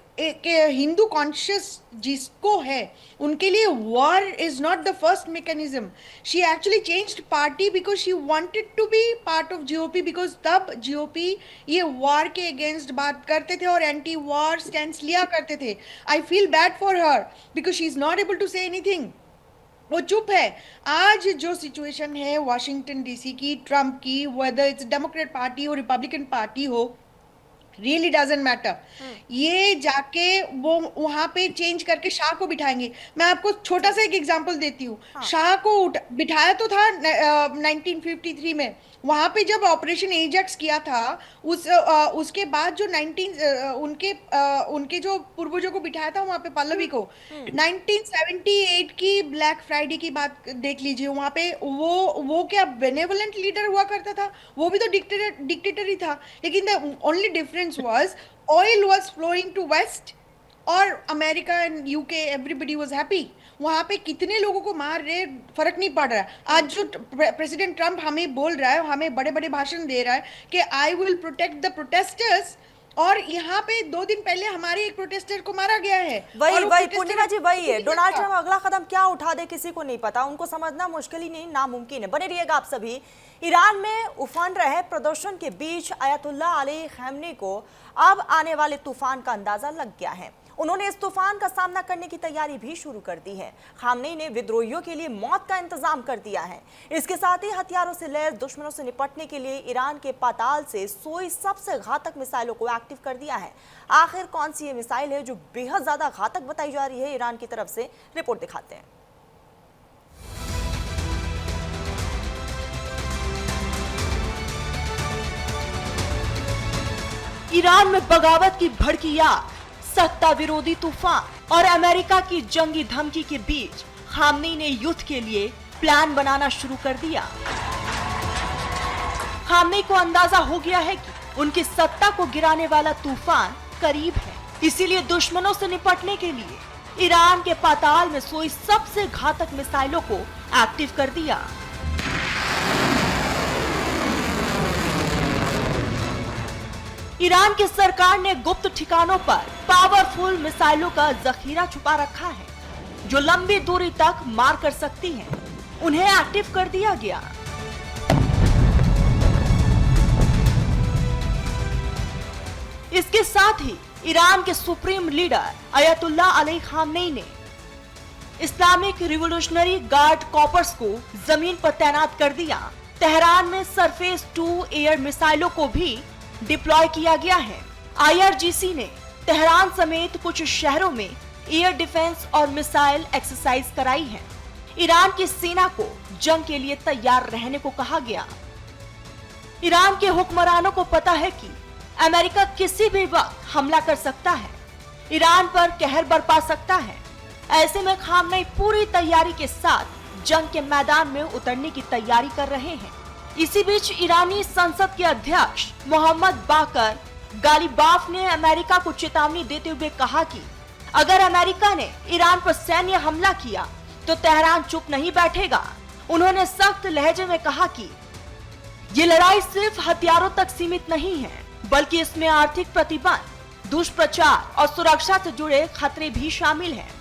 हिंदू कॉन्शियस जिसको है, उनके लिए war is not the first mechanism. She actually changed party because she wanted to be part of GOP, because तब जीओपी ये वॉर के अगेंस्ट बात करते थे और एंटी वॉर स्टैंड्स लिया करते थे। I feel bad for her because she is not able to say anything, वो चुप है। आज जो सिचुएशन है वाशिंगटन डीसी की, ट्रम्प की, वेदर इट्स डेमोक्रेट पार्टी हो रिपब्लिकन पार्टी हो, रियली डजंट मैटर। ये जाके वो वहां पे चेंज करके शाह को बिठाएंगे। मैं आपको छोटा सा एक एग्जांपल देती हूँ। शाह को बिठाया तो था 1953 में, वहां पे जब ऑपरेशन एजेक्स किया था, उसके बाद जो उनके जो पूर्वजों को बिठाया था वहां पे, पल्लवी को, 1978 की ब्लैक फ्राइडे की बात देख लीजिए। वहां पे वो क्या बेनेवलेंट लीडर हुआ करता था, वो भी तो डिक्टेटर ही था। लेकिन the only difference was oil was flowing to west, or America and UK, everybody was happy. वहां पे कितने लोगों को मार रहे, फर्क नहीं पड़ रहा है। आज जो प्रेसिडेंट ट्रम्प हमें बोल रहा है, हमें बड़े बड़े भाषण दे रहा है कि I will protect the protesters, और यहाँ पे 2 दिन पहले हमारे एक प्रोटेस्टर को मारा गया है। वही और वो वही protester पूर्णिमा जी, वही है, नहीं डोनाल्ड करता। ट्रम्प अगला कदम क्या उठा दे किसी को नहीं पता, उनको समझना मुश्किल ही नहीं नामुमकिन है। बने रहिएगा आप सभी। ईरान में उफान रहे प्रदर्शन के बीच अयतुल्ला अली खamenei को अब आने वाले तूफान का अंदाजा लग गया है। उन्होंने इस तूफान का सामना करने की तैयारी भी शुरू कर दी है। खamenei ने विद्रोहियों के लिए मौत का इंतजाम कर दिया है। इसके साथ ही हथियारों से लैस दुश्मनों से निपटने के लिए ईरान के पाताल से सोई सबसे घातक मिसाइलों को एक्टिव कर दिया है। आखिर कौन सी ये मिसाइल है जो बेहद ज्यादा घातक बताई जा रही है ईरान की तरफ से, रिपोर्ट दिखाते हैं। ईरान में बगावत की भड़की आग, सत्ता विरोधी तूफान और अमेरिका की जंगी धमकी के बीच खamenei ने युद्ध के लिए प्लान बनाना शुरू कर दिया। खamenei को अंदाजा हो गया है कि उनकी सत्ता को गिराने वाला तूफान करीब है, इसीलिए दुश्मनों से निपटने के लिए ईरान के पाताल में सोई सबसे घातक मिसाइलों को एक्टिव कर दिया। ईरान की सरकार ने गुप्त ठिकानों पर पावरफुल मिसाइलों का जखीरा छुपा रखा है, जो लंबी दूरी तक मार कर सकती हैं। उन्हें एक्टिव कर दिया गया। इसके साथ ही ईरान के सुप्रीम लीडर अयतुल्ला अली खamenei ने इस्लामिक रिवोल्यूशनरी गार्ड कॉपर्स को जमीन पर तैनात कर दिया। तेहरान में सरफेस टू एयर मिसाइलों को भी डिप्लॉय किया गया है। IRGC ने तेहरान समेत कुछ शहरों में एयर डिफेंस और मिसाइल एक्सरसाइज कराई है। ईरान की सेना को जंग के लिए तैयार रहने को कहा गया। ईरान के हुक्मरानों को पता है कि अमेरिका किसी भी वक्त हमला कर सकता है, ईरान पर कहर बरपा सकता है। ऐसे में खamenei पूरी तैयारी के साथ जंग के मैदान में उतरने की तैयारी कर रहे हैं। इसी बीच ईरानी संसद के अध्यक्ष मोहम्मद बाकर गालिबाफ ने अमेरिका को चेतावनी देते हुए कहा कि अगर अमेरिका ने ईरान पर सैन्य हमला किया तो तेहरान चुप नहीं बैठेगा। उन्होंने सख्त लहजे में कहा कि ये लड़ाई सिर्फ हथियारों तक सीमित नहीं है, बल्कि इसमें आर्थिक प्रतिबंध, दुष्प्रचार और सुरक्षा से जुड़े खतरे भी शामिल हैं।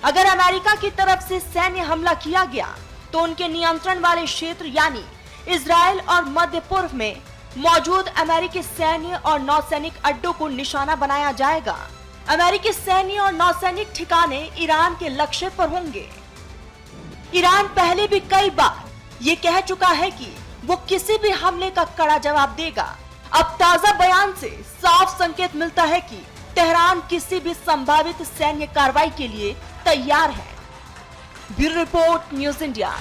अगर अमेरिका की तरफ से सैन्य हमला किया गया तो उनके नियंत्रण वाले क्षेत्र यानी इजराइल और मध्य पूर्व में मौजूद अमेरिकी सैन्य और नौसैनिक अड्डों को निशाना बनाया जाएगा। अमेरिकी सैन्य और नौसैनिक ठिकाने ईरान के लक्ष्य पर होंगे। ईरान पहले भी कई बार ये कह चुका है कि वो किसी भी हमले का कड़ा जवाब देगा। अब ताजा बयान से साफ संकेत मिलता है कि तेहरान किसी भी संभावित सैन्य कार्रवाई के लिए तैयार है। Bureau report, news India.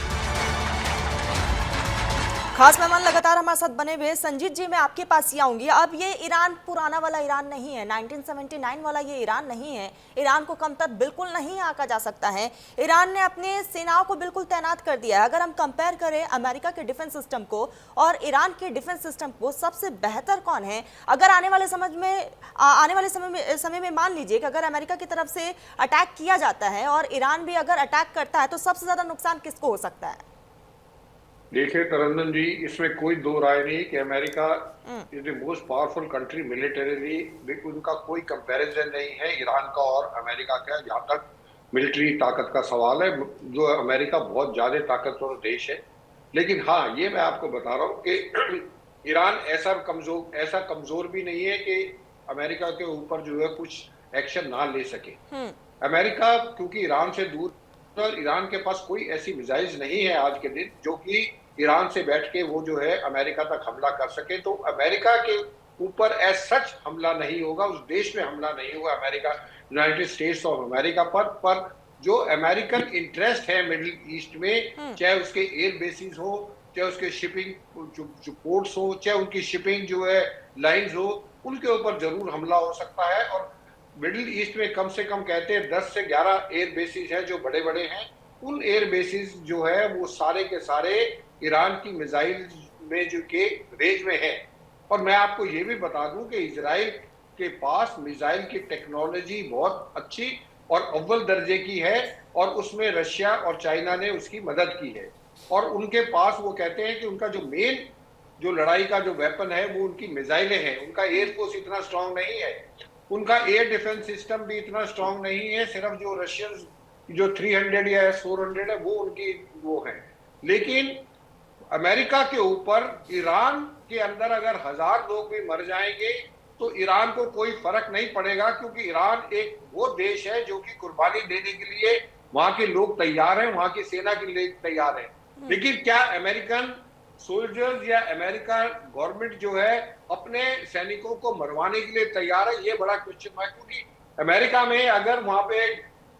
खास मेहमान लगातार हमारे साथ बने हुए। संजीत जी, मैं आपके पास ही आऊंगी। अब ये ईरान पुराना वाला ईरान नहीं है, 1979 वाला ये ईरान नहीं है। ईरान को कमतर बिल्कुल नहीं आंका जा सकता है। ईरान ने अपने सेनाओं को बिल्कुल तैनात कर दिया है। अगर हम कंपेयर करें अमेरिका के डिफेंस सिस्टम को और ईरान के डिफेंस सिस्टम को, सबसे बेहतर कौन है? अगर आने वाले समय में मान लीजिए कि अगर अमेरिका की तरफ से अटैक किया जाता है और ईरान भी अगर अटैक करता है तो सबसे ज्यादा नुकसान किसको हो सकता है? देखिए तरन्नुम जी, इसमें कोई दो राय नहीं कि America is the most powerful country militarily. उनका कोई कंपैरिजन नहीं है ईरान का और अमेरिका का। जहाँ तक मिलिट्री ताकत का सवाल है, जो अमेरिका बहुत ज्यादा ताकतवर देश है। लेकिन हाँ, ये मैं आपको बता रहा हूँ कि ईरान ऐसा कमजोर भी नहीं है कि अमेरिका के ऊपर जो है कुछ एक्शन ना ले सके। अमेरिका क्योंकि ईरान से दूर, ईरान के पास कोई ऐसी मिसाइल्स नहीं है आज के दिन जो कि ईरान से बैठ के वो जो है अमेरिका तक हमला कर सके। तो अमेरिका के ऊपर एज सच हमला नहीं होगा, उस देश में हमला नहीं होगा America, United states of America पर जो अमेरिकन इंटरेस्ट है मिडिल ईस्ट में, चाहे उसके एयर बेसिस हो, चाहे उसके शिपिंग जो पोर्ट्स हो, चाहे उनकी शिपिंग जो है लाइन्स हो, उनके ऊपर जरूर हमला हो सकता है। और मिडिल ईस्ट में कम से कम कहते हैं 10 से 11 एयर बेसिस हैं जो बड़े बड़े हैं। उन एयर बेसिस जो है वो सारे के सारे ईरान की मिसाइल में जो के रेंज में है। और मैं आपको ये भी बता दूं कि इजराइल के पास मिसाइल की टेक्नोलॉजी बहुत अच्छी और अव्वल दर्जे की है, और उसमें रशिया और चाइना ने उसकी मदद की है। और उनके पास वो कहते हैं कि उनका जो मेन जो लड़ाई का जो वेपन है वो उनकी मिसाइलें हैं। उनका एयरफोर्स इतना स्ट्रांग नहीं है, उनका एयर डिफेंस सिस्टम भी इतना स्ट्रांग नहीं है। सिर्फ जो रशियंस जो 300 या 400 है वो उनकी वो है। लेकिन अमेरिका के ऊपर ईरान के अंदर अगर 1000 लोग भी मर जाएंगे तो ईरान को कोई फर्क नहीं पड़ेगा, क्योंकि ईरान एक वो देश है जो कि कुर्बानी देने के लिए वहां के लोग तैयार हैं, वहां की सेना के लिए तैयार है। लेकिन क्या अमेरिकन सोल्जर्स या अमेरिका गवर्नमेंट जो है अपने सैनिकों को मरवाने के लिए तैयार है? ये बड़ा क्वेश्चन मार्क, क्योंकि अमेरिका में अगर वहां पे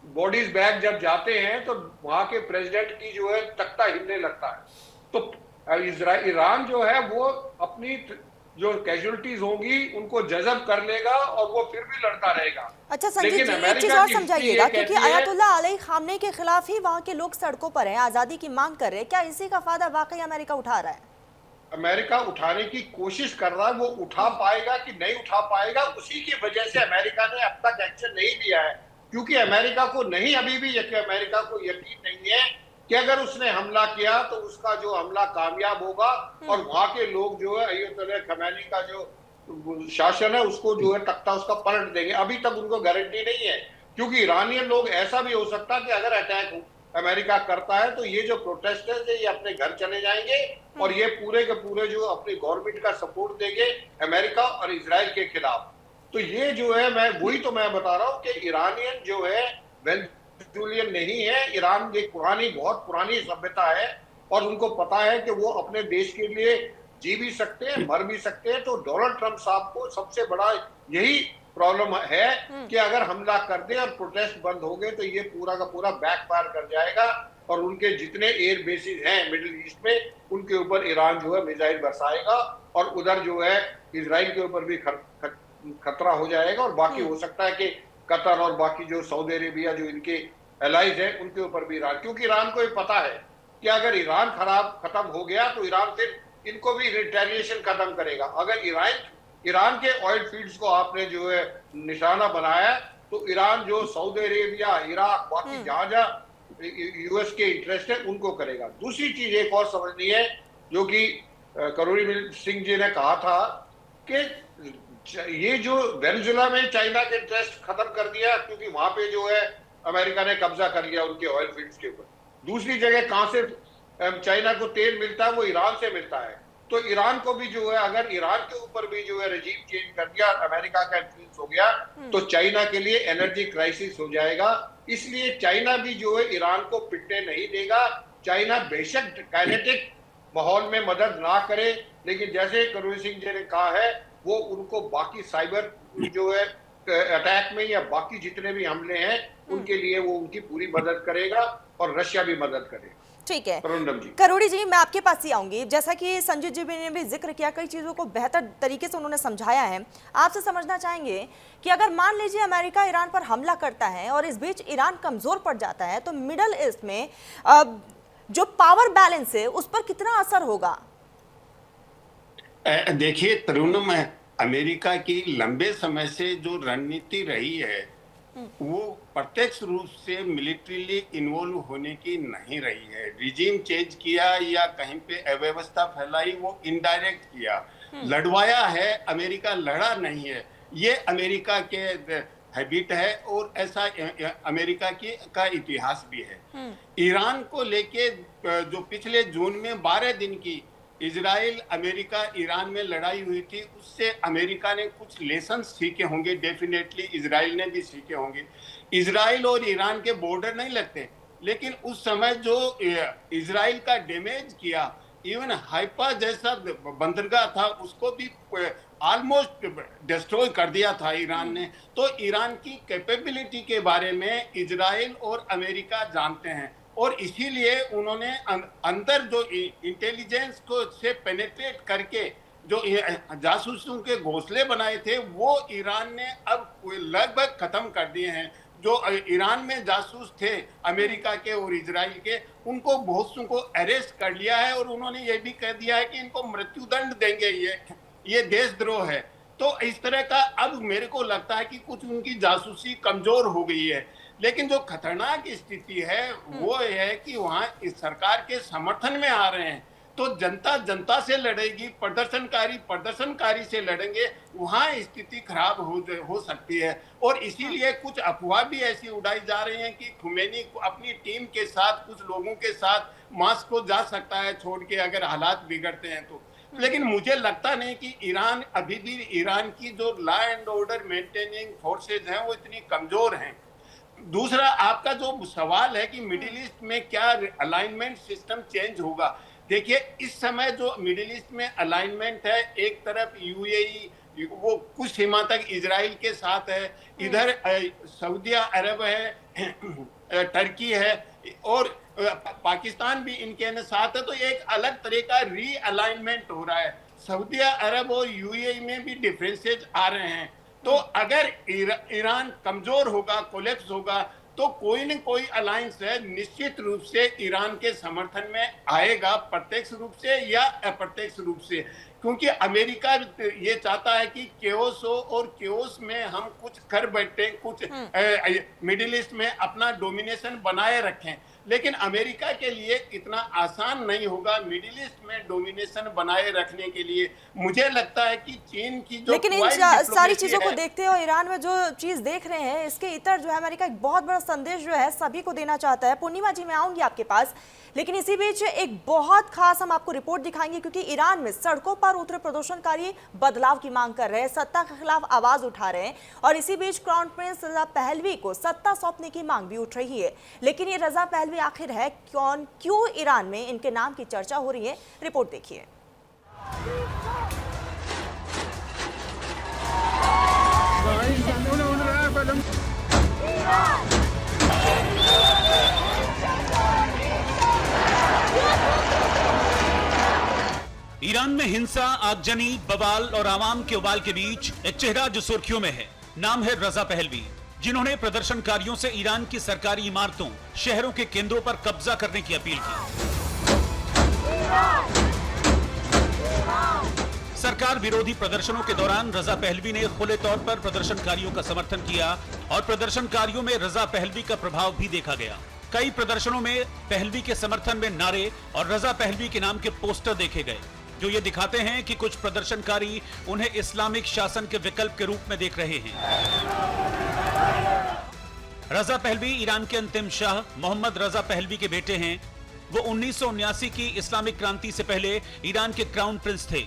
बॉडीज बैग जब जाते हैं तो वहां के प्रेसिडेंट की जो है तख्ता हिलने लगता है। तो ईरान जो है वो अपनी जो कैजुअलिटीज होंगी उनको जज़ब कर लेगा और वो फिर भी लड़ता रहेगा। अच्छा संजीव जी, एक चीज और समझाइएगा, क्योंकि अयातुल्ला अली खामनेई के खिलाफ ही वहां के लोग सड़कों पर हैं, आजादी की मांग कर रहे हैं। क्या इसी का फायदा वाकई अमेरिका उठा रहा है? अमेरिका उठाने की कोशिश कर रहा है, वो उठा पाएगा कि नहीं उठा पाएगा, उसी की वजह से अमेरिका ने अब तक एक्शन नहीं लिया है। क्योंकि अमेरिका को नहीं, अभी भी अमेरिका को यकीन नहीं है कि अगर उसने हमला किया तो उसका जो हमला कामयाब होगा और वहां के लोग जो है अयतुल्ला खमैनी का जो शासन है उसको जो है तख्ता उसका पलट देंगे। अभी तक उनको गारंटी नहीं है, क्योंकि ईरानियन लोग ऐसा भी हो सकता है कि अगर अटैक अमेरिका करता है तो ये जो प्रोटेस्टर्स है ये अपने घर चले जाएंगे और ये पूरे के पूरे जो अपनी गवर्नमेंट का सपोर्ट देंगे अमेरिका और इजराइल के खिलाफ। तो ये जो है मैं बता रहा हूँ कि ईरानियन जो है वेनेजुएलियन नहीं है। ईरान एक बहुत पुरानी सभ्यता है और उनको पता है कि वो अपने देश के लिए जी भी सकते हैं, मर भी सकते हैं। तो डोनाल्ड ट्रंप साहब को सबसे बड़ा यही प्रॉब्लम है कि अगर हमला कर दे और प्रोटेस्ट बंद हो गए तो ये पूरा का पूरा बैकफायर कर जाएगा और उनके जितने एयर बेसिस हैं मिडिल ईस्ट में उनके ऊपर ईरान जो है मिसाइल बरसाएगा और उधर जो है इजराइल के ऊपर भी खतरा हो जाएगा। और बाकी हो सकता है कि कतर और बाकी जो सऊदी अरेबिया जो इनके एलाइज हैं उनके ऊपर भी ईरान, क्योंकि ईरान को ये पता है कि अगर ईरान खत्म हो गया तो ईरान फिर इनको भी रिटेलिएशन खत्म करेगा। अगर ईरान के ऑयल फील्ड्स को आपने जो है निशाना बनाया तो ईरान जो सऊदी अरेबिया, इराक, बाकी जहां यूएस के इंटरेस्ट है उनको करेगा। दूसरी चीज एक और समझनी है जो कि करोड़ी सिंह जी ने कहा था कि ये जो वेनेजुएला में चाइना के इंटरेस्ट खत्म कर दिया क्योंकि वहां पे जो है अमेरिका ने कब्जा कर लिया उनके ऑयल फील्ड्स के ऊपर। दूसरी जगह कहां से चाइना को तेल मिलता है वो ईरान से मिलता है। तो ईरान को भी जो है अगर ईरान के ऊपर भी जो है रजीम चेंज कर दिया और अमेरिका का इन्फ्लुएंस हो गया तो चाइना के लिए एनर्जी क्राइसिस हो जाएगा। इसलिए चाइना भी जो है ईरान को पिटने नहीं देगा। चाइना बेशक काइनेटिक माहौल में मदद ना करे, लेकिन जैसे करोड़ी सिंह जी ने कहा है वो उनको बाकी साइबर जो है अटैक में या बाकी जितने भी हमले हैं उनके लिए वो उनकी पूरी मदद करेगा और रशिया भी मदद करेगा। ठीक है करोड़ी जी, मैं आपके पास ही आऊंगी। जैसा कि संजीव जी ने भी जिक्र किया, कई चीजों को बेहतर तरीके से उन्होंने समझाया है। आपसे समझना चाहेंगे कि अगर मान लीजिए अमेरिका ईरान पर हमला करता है और इस बीच ईरान कमजोर पड़ जाता है तो मिडल ईस्ट में जो पावर बैलेंस है उस पर कितना असर होगा? देखिए तरुणम, अमेरिका की लंबे समय से जो रणनीति रही है वो प्रत्यक्ष रूप से मिलिट्रीली इन्वॉल्व होने की नहीं रही है। रिजीम चेंज किया या कहीं पे अव्यवस्था फैलाई वो इनडायरेक्ट किया, लड़वाया है, अमेरिका लड़ा नहीं है। ये अमेरिका के हैबिट है और ऐसा अमेरिका का इतिहास भी है। ईरान को लेके जो पिछले जून में 12 दिन की इजराइल अमेरिका ईरान में लड़ाई हुई थी उससे अमेरिका ने कुछ लेसन सीखे होंगे, डेफिनेटली इजराइल ने भी सीखे होंगे। इजराइल और ईरान के बॉर्डर नहीं लगते, लेकिन उस समय जो इजराइल का डैमेज किया, इवन हाइफा जैसा बंदरगाह था उसको भी ऑलमोस्ट डिस्ट्रॉय कर दिया था ईरान ने। तो ईरान की कैपेबिलिटी के बारे में इजराइल और अमेरिका जानते हैं और इसीलिए उन्होंने अंदर जो इंटेलिजेंस को से पेनिट्रेट करके जो जासूसों के घोंसले बनाए थे वो ईरान ने अब लगभग खत्म कर दिए हैं। जो ईरान में जासूस थे अमेरिका के और इजराइल के, उनको बहुत सौ को अरेस्ट कर लिया है और उन्होंने ये भी कह दिया है कि इनको मृत्युदंड देंगे, ये देशद्रोह है। तो इस तरह का अब मेरे को लगता है कि कुछ उनकी जासूसी कमजोर हो गई है। लेकिन जो खतरनाक स्थिति है वो है कि वहां इस सरकार के समर्थन में आ रहे हैं, तो जनता जनता से लड़ेगी, प्रदर्शनकारी से लड़ेंगे, वहां स्थिति खराब हो सकती है। और इसीलिए कुछ अफवाह भी ऐसी उड़ाई जा रही हैं कि खुमैनी को अपनी टीम के साथ कुछ लोगों के साथ मास्को जा सकता है छोड़ के, अगर हालात बिगड़ते हैं तो। लेकिन मुझे लगता नहीं कि ईरान अभी भी, ईरान की जो law and order maintaining forces हैं वो इतनी कमजोर हैं। दूसरा, आपका जो सवाल है कि मिडिल ईस्ट में क्या अलाइनमेंट सिस्टम चेंज होगा, देखिए इस समय जो मिडिल ईस्ट में अलाइनमेंट है, एक तरफ यूएई वो कुछ सीमा तक इजराइल के साथ है, इधर सऊदी अरब है, टर्की है और पाकिस्तान भी इनके साथ है, तो एक अलग तरह का रीअलाइनमेंट हो रहा है। सऊदी अरब और यूएई में भी डिफरेंसेस आ रहे हैं। तो अगर ईरान कमजोर होगा, कोलैप्स होगा, तो कोई न कोई अलायंस है निश्चित रूप से ईरान के समर्थन में आएगा, प्रत्यक्ष रूप से या अप्रत्यक्ष रूप से, क्योंकि अमेरिका ये चाहता है कि केओस हो और केओस में हम कुछ कर बैठे, कुछ मिडिल ईस्ट में अपना डोमिनेशन बनाए रखें। लेकिन अमेरिका के लिए इतना आसान नहीं होगा मिडिल ईस्ट में डोमिनेशन बनाए रखने के लिए। मुझे लगता है कि चीन की जो, लेकिन इन सारी चीजों को देखते हुए ईरान में जो चीज देख रहे हैं, इसके इतर जो है अमेरिका एक बहुत बड़ा संदेश जो है सभी को देना चाहता है। पूर्णिमा जी, मैं आऊंगी आपके पास, लेकिन इसी बीच एक बहुत खास हम आपको रिपोर्ट दिखाएंगे, क्योंकि ईरान में सड़कों पर उतरे प्रदर्शनकारी बदलाव की मांग कर रहे हैं, सत्ता के खिलाफ आवाज उठा रहे हैं, और इसी बीच क्राउन प्रिंस रजा पहलवी को सत्ता सौंपने की मांग भी उठ रही है। लेकिन ये रजा पहलवी आखिर है कौन, क्यों ईरान में इनके नाम की चर्चा हो रही है, रिपोर्ट देखिए। ईरान में हिंसा, आगजनी, बवाल और आवाम के उबाल के बीच एक चेहरा जो सुर्खियों में है, नाम है रजा पहलवी, जिन्होंने प्रदर्शनकारियों से ईरान की सरकारी इमारतों, शहरों के केंद्रों पर कब्जा करने की अपील की। सरकार विरोधी प्रदर्शनों के दौरान रजा पहलवी ने खुले तौर पर प्रदर्शनकारियों का समर्थन किया और प्रदर्शनकारियों में रजा पहलवी का प्रभाव भी देखा गया। कई प्रदर्शनों में पहलवी के समर्थन में नारे और रजा पहलवी के नाम के पोस्टर देखे गए, जो ये दिखाते हैं कि कुछ प्रदर्शनकारी उन्हें इस्लामिक शासन के विकल्प के रूप में देख रहे हैं। रजा पहलवी ईरान के अंतिम शाह मोहम्मद रजा पहलवी के बेटे हैं। वो 1979 की इस्लामिक क्रांति से पहले ईरान के क्राउन प्रिंस थे।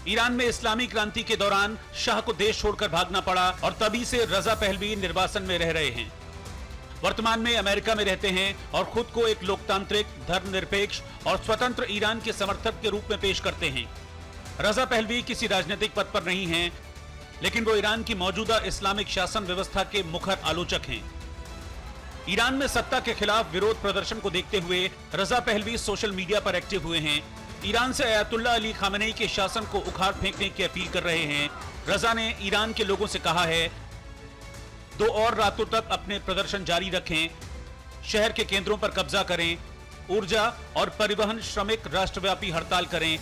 ईरान में इस्लामी क्रांति के दौरान शाह को देश छोड़कर भागना पड़ा और तभी से रजा पहलवी निर्वासन में रह रहे हैं। वर्तमान में अमेरिका में रहते हैं और खुद को एक लोकतांत्रिक, धर्मनिरपेक्ष और स्वतंत्र ईरान के समर्थक के रूप में पेश करते हैं। रजा पहलवी किसी राजनीतिक पद पर नहीं हैं, लेकिन वो ईरान की मौजूदा इस्लामिक शासन व्यवस्था के मुखर आलोचक हैं। ईरान में सत्ता के खिलाफ विरोध प्रदर्शन को देखते हुए रजा पहलवी सोशल मीडिया पर एक्टिव हुए हैं। ईरान से अयातुल्लाह अली खामेनेई के शासन को उखाड़ फेंकने की अपील कर रहे हैं। रजा ने ईरान के लोगों से कहा है, 2 और रातों तक अपने प्रदर्शन जारी रखें, शहर के केंद्रों पर कब्जा करें, ऊर्जा और परिवहन श्रमिक राष्ट्रव्यापी हड़ताल करें,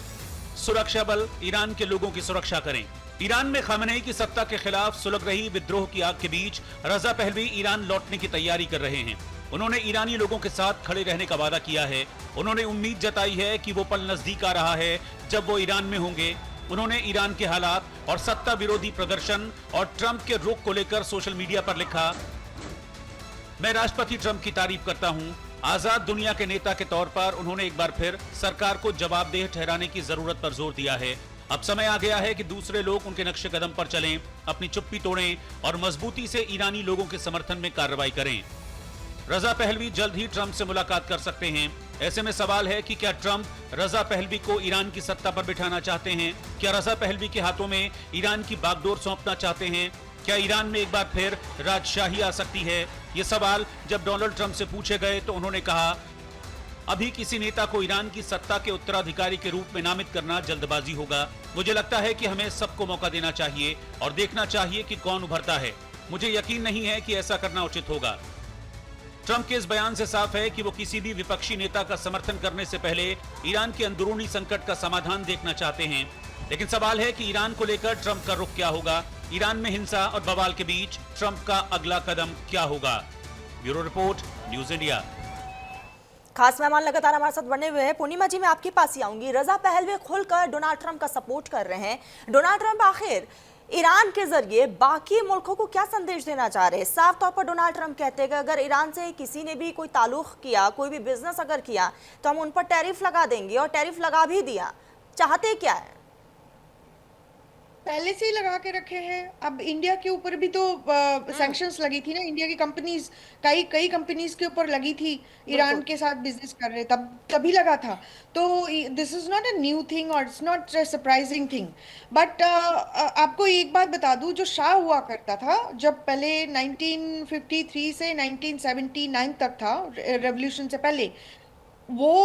सुरक्षा बल ईरान के लोगों की सुरक्षा करें। ईरान में खामेनेई की सत्ता के खिलाफ सुलग रही विद्रोह की आग के बीच रजा पहलवी ईरान लौटने की तैयारी कर रहे हैं। उन्होंने ईरानी लोगों के साथ खड़े रहने का वादा किया है। उन्होंने उम्मीद जताई है कि वो पल नजदीक आ रहा है जब वो ईरान में होंगे। उन्होंने ईरान के हालात और सत्ता विरोधी प्रदर्शन और ट्रंप के रुख को लेकर सोशल मीडिया पर लिखा, मैं राष्ट्रपति ट्रंप की तारीफ करता हूं। आजाद दुनिया के नेता के तौर पर उन्होंने एक बार फिर सरकार को जवाबदेह ठहराने की जरूरत पर जोर दिया है। अब समय आ गया है कि दूसरे लोग उनके नक्शे कदम पर चलें, अपनी चुप्पी तोड़ें और मजबूती से ईरानी लोगों के समर्थन में कार्रवाई करें। रजा पहलवी जल्द ही ट्रंप से मुलाकात कर सकते हैं। ऐसे में सवाल है कि क्या ट्रंप रजा पहलवी को ईरान की सत्ता पर बिठाना चाहते हैं? क्या रजा पहलवी के हाथों में ईरान की बागडोर सौंपना चाहते हैं? क्या ईरान में एक बार फिर राजशाही आ सकती है? ये सवाल जब डोनाल्ड ट्रंप से पूछे गए तो उन्होंने कहा, अभी किसी नेता को ईरान की सत्ता के उत्तराधिकारी के रूप में नामित करना जल्दबाजी होगा। मुझे लगता है कि हमें सबको मौका देना चाहिए और देखना चाहिए कि कौन उभरता है। मुझे यकीन नहीं है कि ऐसा करना उचित होगा। ट्रंप के इस बयान से साफ है कि वो किसी भी विपक्षी नेता का समर्थन करने से पहले ईरान के अंदरूनी संकट का समाधान देखना चाहते हैं। लेकिन सवाल है कि ईरान को लेकर ट्रंप का रुख क्या होगा? ईरान में हिंसा और बवाल के बीच ट्रंप का अगला कदम क्या होगा? Bureau report, news India. खास मेहमान लगातार हमारे साथ बने हुए हैं। पूर्णिमा जी, मैं आपके पास ही आऊंगी। रजा पहलवी खुलकर डोनाल्ड ट्रंप का सपोर्ट कर रहे हैं। डोनाल्ड ट्रंप आखिर ईरान के जरिए बाकी मुल्कों को क्या संदेश देना चाह रहे हैं? साफ तौर पर डोनाल्ड ट्रंप कहते हैं कि अगर ईरान से किसी ने भी कोई ताल्लुक किया, कोई भी बिजनेस अगर किया, तो हम उन पर टैरिफ लगा देंगे, और टैरिफ लगा भी दिया। चाहते क्या है? पहले से ही लगा के रखे हैं। अब इंडिया के ऊपर भी तो सैंक्शंस लगी थी ना, इंडिया की कंपनीज, कई कंपनीज के ऊपर लगी थी, ईरान के साथ बिजनेस कर रहे, तभी लगा था। तो this is not a new thing और it's not a surprising thing. But आपको एक बात बता दूं, जो शाह हुआ करता था जब पहले 1953 से 1979 तक था, रेवोल्यूशन से पहले, वो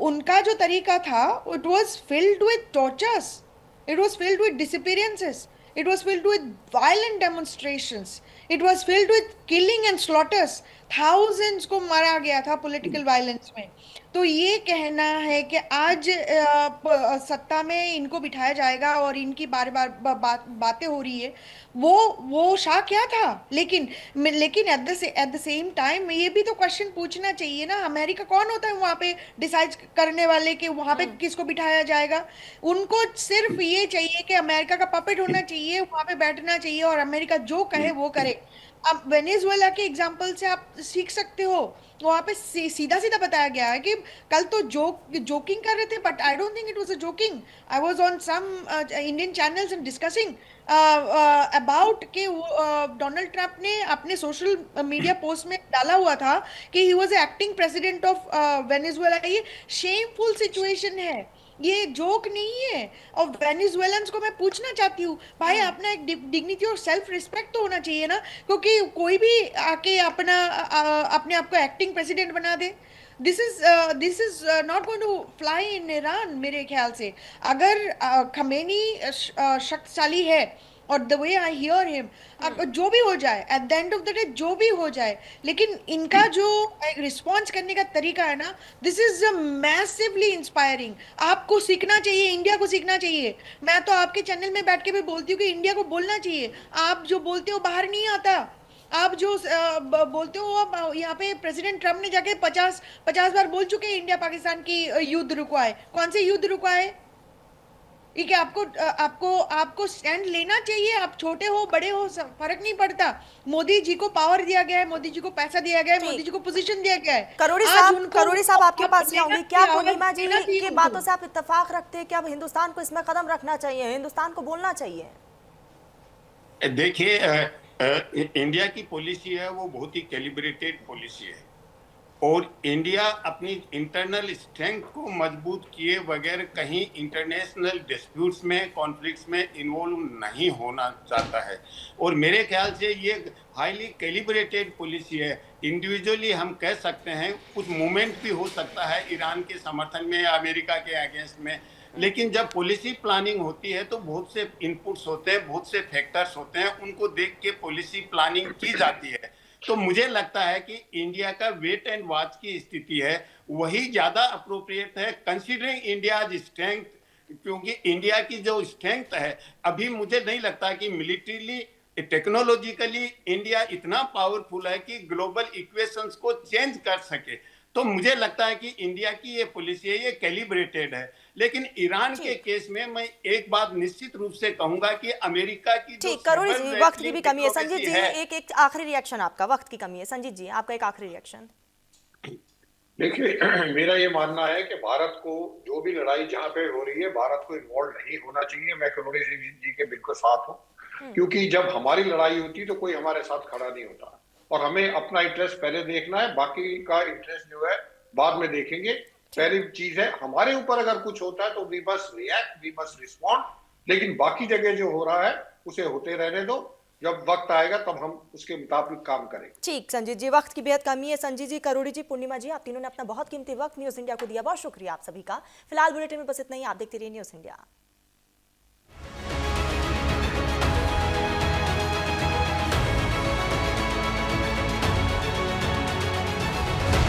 उनका जो तरीका था, it was filled with tortures, it was filled with disappearances, it was filled with violent demonstrations, it was filled with killing and slaughters. thousands को मारा गया था political violence में। तो ये कहना है कि आज सत्ता में इनको बिठाया जाएगा और इनकी बार बार बातें हो रही है, वो शाह क्या था? लेकिन एट द सेम टाइम ये भी तो क्वेश्चन पूछना चाहिए ना, अमेरिका कौन होता है वहां पे डिसाइड करने वाले कि वहां पे किसको बिठाया जाएगा? उनको सिर्फ ये चाहिए कि अमेरिका का पपेट होना चाहिए, वहां पे बैठना चाहिए और अमेरिका जो कहे वो करे। अब वेनेजुएला के एग्जांपल से आप सीख सकते हो, वहां पे सीधा सीधा बताया गया है कि कल तो जोकिंग कर रहे थे, but I don't think it was a joking. I was on some Indian channels and discussing about कि डोनाल्ड ट्रंप ने अपने सोशल मीडिया पोस्ट में डाला हुआ था कि he was acting president of Venezuela. ये शेमफुल सिचुएशन है, ये जोक नहीं है। और वेनेजुएलन्स को मैं पूछना चाहती हूँ, भाई अपना एक डिग्निटी और सेल्फ रिस्पेक्ट तो होना चाहिए ना, क्योंकि कोई भी आके अपने आप को एक्टिंग प्रेसिडेंट बना दे। This is not going to fly in Iran मेरे ख्याल से। अगर खमेनी शक्तिशाली है, और the way I hear him, जो भी हो जाए, at the end of the day जो भी हो जाए, लेकिन इनका जो रिस्पॉन्स करने का तरीका है ना, दिस इज मैसिवली इंस्पायरिंग। आपको सीखना चाहिए, इंडिया को सीखना चाहिए। मैं तो आपके चैनल में बैठ के भी बोलती हूँ कि इंडिया को बोलना चाहिए। आप जो बोलते हो बाहर नहीं आता, आप जो बोलते हो, अब यहाँ पे प्रेसिडेंट ट्रम्प ने जाके 50 बार बोल चुके हैं इंडिया पाकिस्तान की युद्ध रुकवाए। कौन से युद्ध रुकवाए? ठीक है, आपको स्टैंड लेना चाहिए। आप छोटे हो बड़े हो फर्क नहीं पड़ता। मोदी जी को पावर दिया गया है, मोदी जी को पैसा दिया गया है, मोदी जी को पोजीशन दिया गया है। करोड़ी साहब आपके पास ही आऊंगी। क्या पूर्णिमा जी की बातों से आप इत्तेफाक रखते हैं कि अब हिंदुस्तान को इसमें कदम रखना चाहिए, हिंदुस्तान को बोलना चाहिए? देखिए, इंडिया की पॉलिसी है वो बहुत ही कैलिब्रेटेड पॉलिसी है, और इंडिया अपनी इंटरनल स्ट्रेंथ को मजबूत किए बगैर कहीं इंटरनेशनल डिस्प्यूट्स में, कॉन्फ्लिक्ट्स में इन्वॉल्व नहीं होना चाहता है। और मेरे ख्याल से ये हाईली कैलिब्रेटेड पॉलिसी है। इंडिविजुअली हम कह सकते हैं कुछ मूवमेंट भी हो सकता है ईरान के समर्थन में या अमेरिका के अगेंस्ट में, लेकिन जब पॉलिसी प्लानिंग होती है तो बहुत से इनपुट्स होते हैं, बहुत से फैक्टर्स होते हैं, उनको देख के पॉलिसी प्लानिंग की जाती है। तो मुझे लगता है कि इंडिया का वेट एंड वॉच की स्थिति है, वही ज्यादा अप्रोप्रिएट है कंसीडरिंग इंडियाज स्ट्रेंथ, क्योंकि इंडिया की जो स्ट्रेंथ है, अभी मुझे नहीं लगता कि मिलिट्रीली, टेक्नोलॉजिकली इंडिया इतना पावरफुल है कि ग्लोबल इक्वेशंस को चेंज कर सके। तो मुझे लगता है कि इंडिया की ये पॉलिसी है, ये कैलिब्रेटेड है। लेकिन ईरान के केस में मैं एक बात निश्चित रूप से कहूंगा कि अमेरिका की जो करोड़ी जी, वक्त की भी कमी है। संजीत जी, एक आखिरी रिएक्शन आपका, वक्त की कमी है। संजीत जी, आपका एक आखिरी रिएक्शन। देखिए, मेरा ये मानना है कि भारत को जो भी लड़ाई जहां पे हो रही है, भारत को इन्वॉल्व नहीं होना चाहिए। मैं करोड़ी जी के बिल्कुल साथ हूँ, क्योंकि जब हमारी लड़ाई होती तो कोई हमारे साथ खड़ा नहीं होता, और हमें अपना इंटरेस्ट पहले देखना है, बाकी का इंटरेस्ट जो है बाद में देखेंगे। पहली चीज है, हमारे ऊपर अगर कुछ होता है तो we must react, we must respond, लेकिन बाकी जगह जो हो रहा है उसे होते रहने दो। जब वक्त आएगा तब हम उसके मुताबिक काम करेंगे। ठीक संजीत जी, वक्त की बेहद कमी है। संजीत जी, करोड़ी जी, पूर्णिमा जी, आप तीनों ने अपना बहुत कीमती वक्त न्यूज इंडिया को दिया, बहुत शुक्रिया आप सभी का। फिलहाल बुलेटिन में बस इतना ही। आप देखते रहिए न्यूज इंडिया।